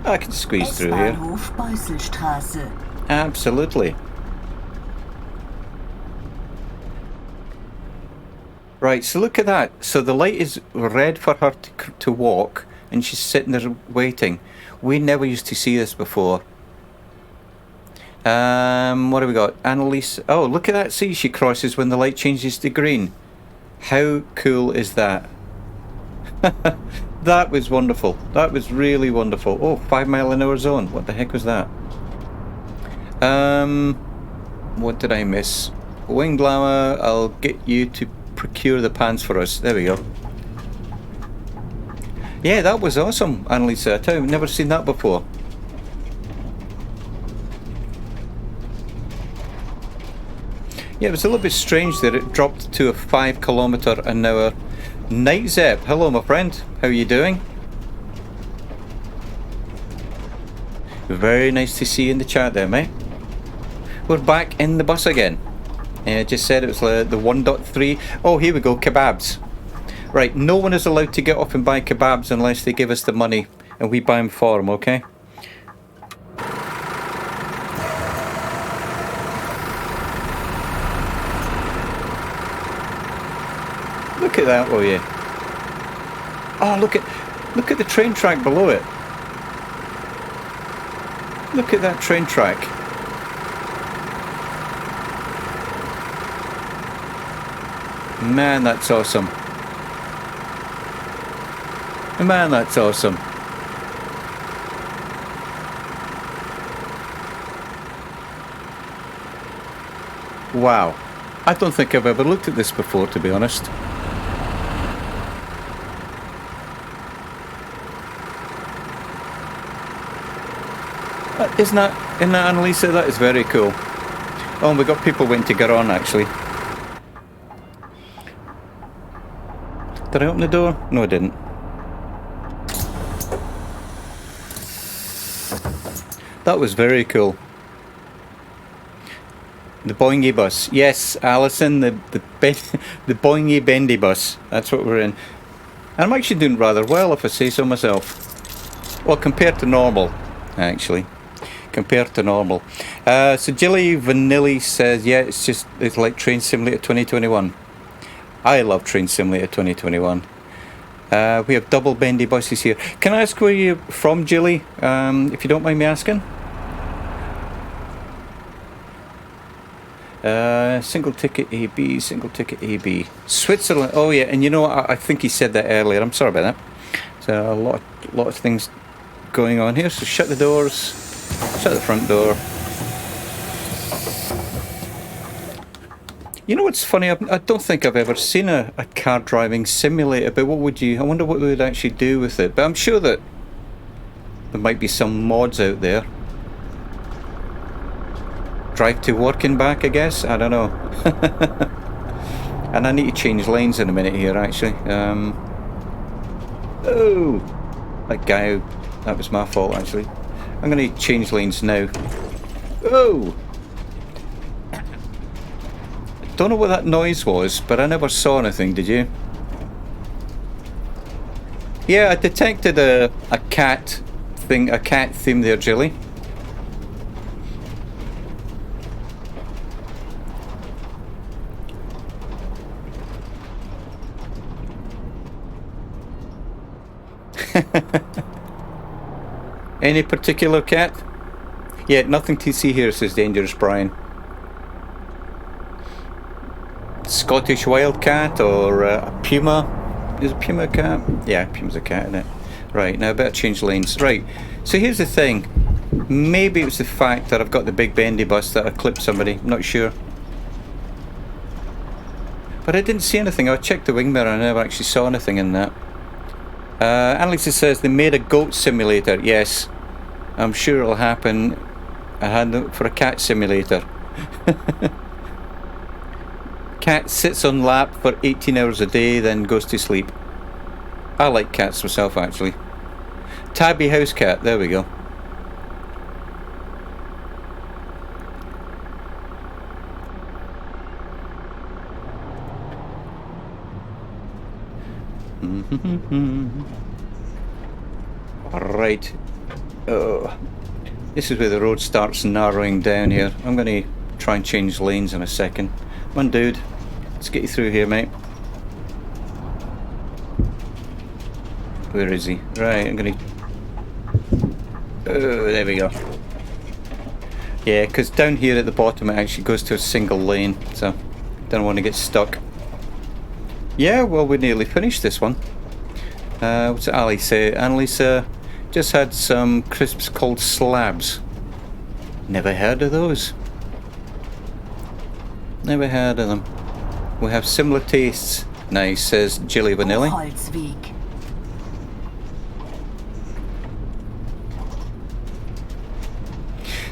I can squeeze through here. S-Bahnhof Beusselstraße. Absolutely. Right, so look at that. So the light is red for her to walk, and she's sitting there waiting. We never used to see this before. What have we got? Annalise. Oh, look at that. See, she crosses when the light changes to green. How cool is that? That was wonderful. That was really wonderful. Oh, 5 mile an hour zone. What the heck was that? What did I miss? Wing Glamour, I'll get you to procure the pants for us. There we go. Yeah, that was awesome, Annalisa. I've never seen that before. Yeah, it was a little bit strange that it dropped to a 5 kilometre an hour. Night Zep, hello my friend. How are you doing? Very nice to see you in the chat there, mate. We're back in the bus again. I just said it was the 1.3. Oh, here we go, kebabs. Right, no one is allowed to get off and buy kebabs unless they give us the money and we buy them for them, okay? Look at that, will you? Oh, look at the train track below it. Look at that train track. Man, that's awesome. Man, that's awesome. Wow. I don't think I've ever looked at this before, to be honest. Isn't that Annalisa? That is very cool. Oh, and we've got people waiting to get on, actually. Did I open the door? No, I didn't. That was very cool. The Boingy bus. Yes, Alison, the Boingy Bendy bus. That's what we're in. And I'm actually doing rather well, if I say so myself. Well, compared to normal, actually. Compared to normal. So Jilly Vanilli says, yeah, it's like Train Simulator 2021. I love Train Simulator 2021. We have double bendy buses here. Can I ask where you're from, Jilly? If you don't mind me asking? Single ticket AB, single ticket AB. Switzerland. Oh yeah, and you know what? I think he said that earlier. I'm sorry about that. So a lot of things going on here. So shut the doors. Shut the front door. You know what's funny? I don't think I've ever seen a car driving simulator. But what would you? I wonder what we would actually do with it. But I'm sure that there might be some mods out there. Drive to work and back, I guess. I don't know. And I need to change lanes in a minute here, actually. Oh, that guy. That was my fault, actually. I'm going to change lanes now. Oh. Don't know what that noise was, but I never saw anything. Did you? Yeah, I detected a cat thing, a cat theme there, Jilly. Any particular cat? Yeah, nothing to see here, says Dangerous Brian. Scottish Wildcat or a Puma? Is a Puma a cat? Yeah, Puma's a cat, isn't it? Right, now I better change lanes. Right, so here's the thing. Maybe it was the fact that I've got the big bendy bus that I clipped somebody. I'm not sure. But I didn't see anything. I checked the wing mirror and I never actually saw anything in that. Alex says they made a goat simulator. Yes, I'm sure it'll happen. I had for a cat simulator. Cat sits on lap for 18 hours a day, then goes to sleep. I like cats myself, actually. Tabby house cat. There we go. Right. Oh, this is where the road starts narrowing down here. I'm going to try and change lanes in a second. Come on, dude. Let's get you through here, mate. Where is he? Right, I'm going to... Oh, there we go. Yeah, because down here at the bottom it actually goes to a single lane, so don't want to get stuck. Yeah, well, we nearly finished this one. What's it Ali say? Annalisa just had some crisps called slabs. Never heard of those. Never heard of them. We have similar tastes. Nice, says Jilly Vanilli. Holzweg.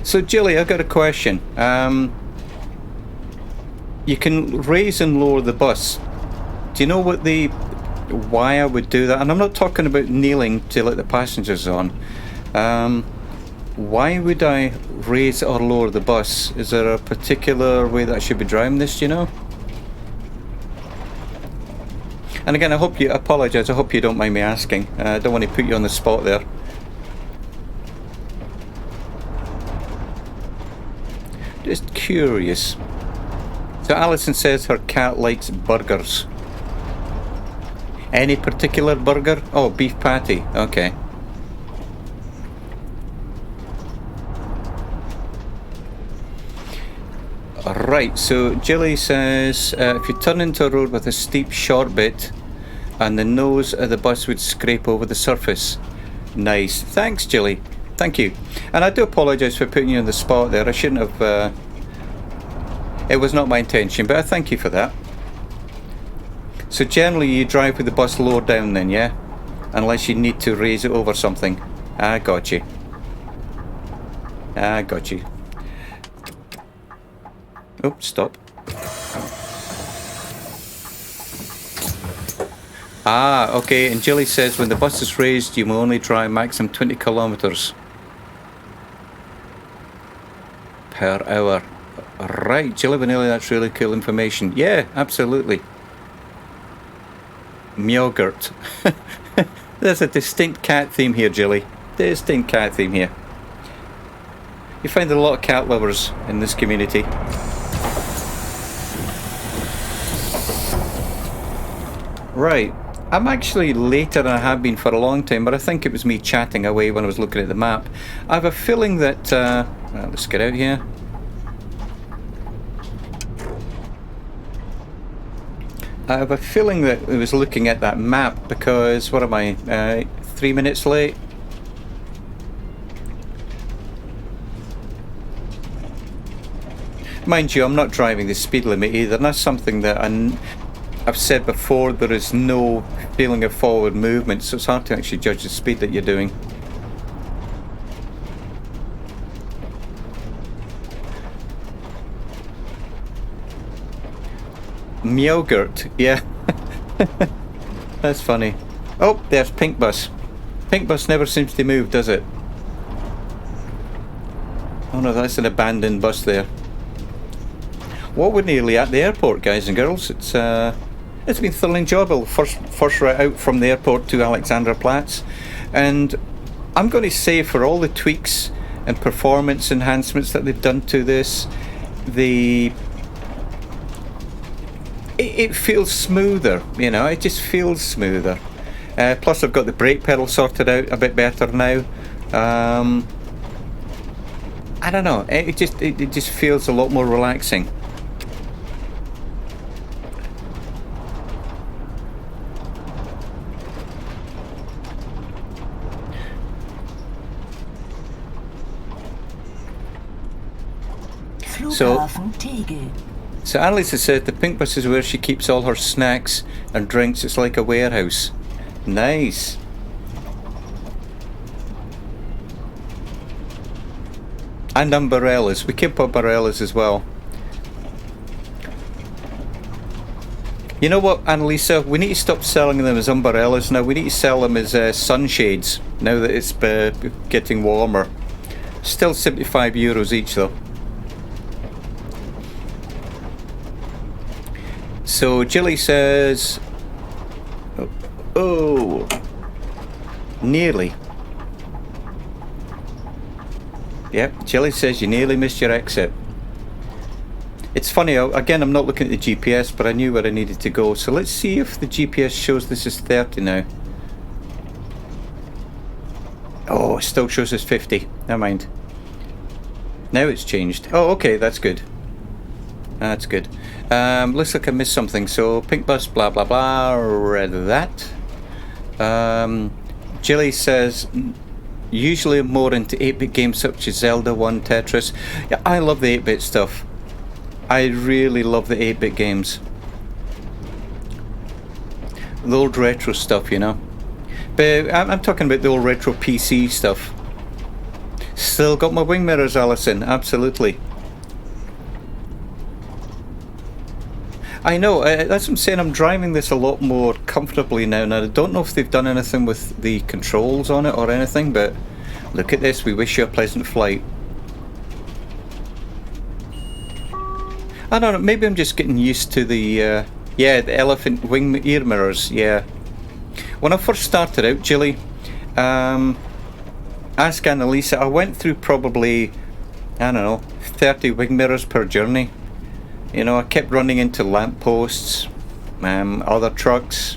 So Jilly, I've got a question. You can raise and lower the bus. Do you know why I would do that? And I'm not talking about kneeling to let the passengers on. Why would I raise or lower the bus? Is there a particular way that I should be driving this, do you know? And again, I apologise, I hope you don't mind me asking. I don't want to put you on the spot there. Just curious. So Alison says her cat likes burgers. Any particular burger? Oh, beef patty. Okay. Right, so Jilly says if you turn into a road with a steep short bit and the nose of the bus would scrape over the surface. Nice. Thanks, Jilly. Thank you. And I do apologise for putting you on the spot there. I shouldn't have... it was not my intention, but I thank you for that. So generally you drive with the bus lower down then, yeah? Unless you need to raise it over something. I got you. I got you. Oh, stop. Ah, okay, and Jilly says when the bus is raised you will only drive maximum 20 kilometres per hour. Right, Jilly Vanilla, that's really cool information. Yeah, absolutely. Yogurt. There's a distinct cat theme here, Jilly. Distinct cat theme here. You find a lot of cat lovers in this community. Right, I'm actually later than I have been for a long time, but I think it was me chatting away when I was looking at the map. I have a feeling that... let's get out here. I have a feeling that I was looking at that map because, what am I, 3 minutes late? Mind you, I'm not driving the speed limit either, and that's something that I've said before, there is no feeling of forward movement, so it's hard to actually judge the speed that you're doing. Meowgurt, yeah. That's funny. Oh, there's Pink Bus. Pink Bus never seems to move, does it? Oh no, that's an abandoned bus there. Well, we're nearly at the airport, guys and girls. It's been thoroughly enjoyable. First route out from the airport to Alexanderplatz, and I'm going to say, for all the tweaks and performance enhancements that they've done to this, it feels smoother. You know, it just feels smoother. Plus, I've got the brake pedal sorted out a bit better now. I don't know. It just feels a lot more relaxing. Flughafen Tegel. So Annalise has said the Pink Bus is where she keeps all her snacks and drinks. It's like a warehouse. Nice. And umbrellas. We keep umbrellas as well. You know what, Annalisa? We need to stop selling them as umbrellas now. We need to sell them as sunshades now that it's getting warmer. Still €75 each though. So Jilly says, oh, nearly. Yep, Jilly says you nearly missed your exit. It's funny, again, I'm not looking at the GPS, but I knew where I needed to go. So let's see if the GPS shows this is 30 now. Oh, it still shows us 50. Never mind. Now it's changed. Oh, okay, that's good. That's good. Looks like I missed something. So Pink Bus, blah blah blah. Read that. Jilly says usually more into 8-bit games such as Zelda 1, Tetris. Yeah, I love the 8-bit stuff. I really love the 8-bit games. The old retro stuff, you know. But I'm talking about the old retro PC stuff. Still got my wing mirrors, Alison. Absolutely. I know, that's what I'm saying, I'm driving this a lot more comfortably now. Now, I don't know if they've done anything with the controls on it or anything, but look at this, we wish you a pleasant flight. I don't know, maybe I'm just getting used to the, the elephant wing ear mirrors, yeah. When I first started out, Jilly, ask Annalisa, I went through probably, I don't know, 30 wing mirrors per journey. You know, I kept running into lampposts, other trucks,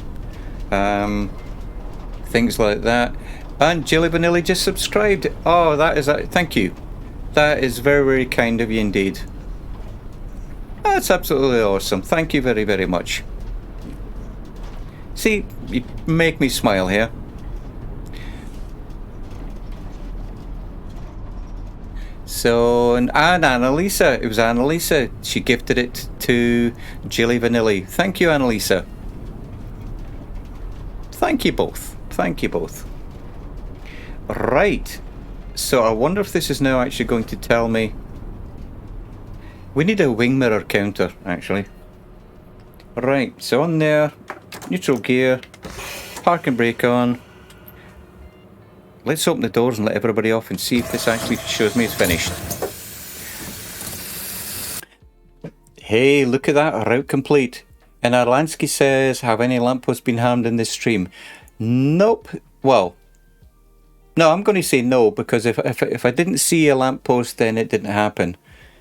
things like that. And Jilly Vanilli just subscribed. Oh, thank you. That is very, very kind of you indeed. That's absolutely awesome. Thank you very, very much. See, you make me smile here. So, and Annalisa, it was Annalisa, she gifted it to Jilly Vanilli. Thank you, Annalisa. Thank you both. Thank you both. Right. So I wonder if this is now actually going to tell me. We need a wing mirror counter, actually. Right, so on there, neutral gear, park and brake on. Let's open the doors and let everybody off and see if this actually shows me it's finished. Hey, look at that, route complete. And Arlansky says, have any lampposts been harmed in this stream? Nope. Well, no, I'm going to say no, because if I didn't see a lamppost, then it didn't happen.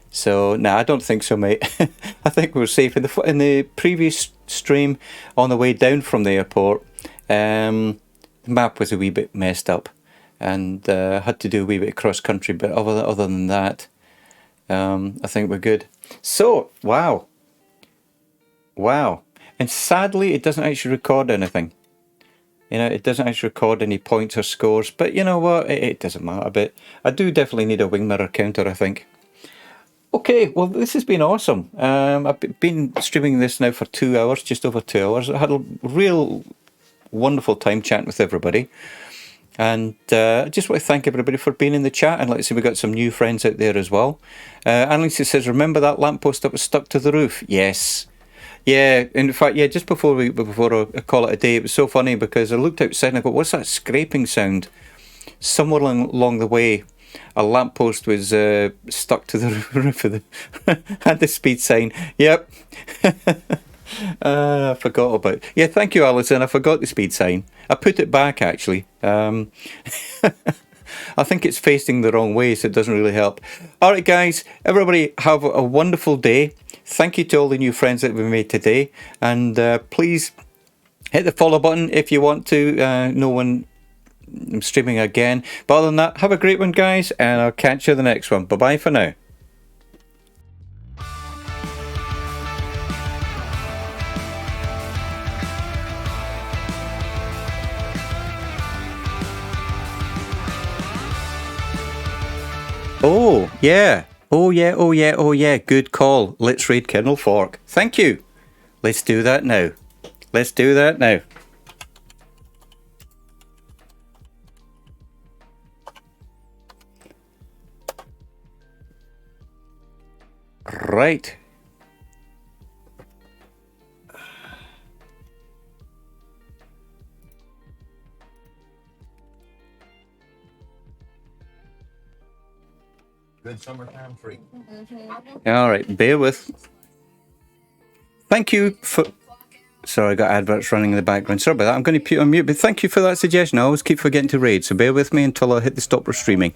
So, no, I don't think so, mate. I think we're safe. In the previous stream, on the way down from the airport, the map was a wee bit messed up. And had to do a wee bit of cross country, but other than that, I think we're good. So, wow. And sadly, it doesn't actually record anything. You know, it doesn't actually record any points or scores. But you know what? It doesn't matter. But I do definitely need a wing mirror counter, I think. Okay, well, this has been awesome. I've been streaming this now for 2 hours, just over 2 hours. I had a real wonderful time chatting with everybody. And I just want to thank everybody for being in the chat. And let's see, we got some new friends out there as well. Annalisa says, remember that lamppost that was stuck to the roof? Yes. Yeah, in fact, yeah, just before I call it a day, it was so funny because I looked outside and I go, what's that scraping sound? Somewhere along the way, a lamppost was stuck to the roof of the had the speed sign. Yep. I forgot about it. Yeah, thank you, Alison. I forgot the speed sign. I put it back, actually. I think it's facing the wrong way, so it doesn't really help. All right, guys, everybody have a wonderful day. Thank you to all the new friends that we made today. And please hit the follow button if you want to know when I'm streaming again. But other than that, have a great one, guys, and I'll catch you in the next one. Bye-bye for now. Oh, yeah. Oh, yeah, oh, yeah, oh, yeah. Good call. Let's raid Kernel Fork. Thank you. Let's do that now. Let's do that now. Right. Good summertime treat. All right, bear with. Thank you for... Sorry, I got adverts running in the background. Sorry about that. I'm going to put you on mute, but thank you for that suggestion. I always keep forgetting to raid, so bear with me until I hit the stop streaming.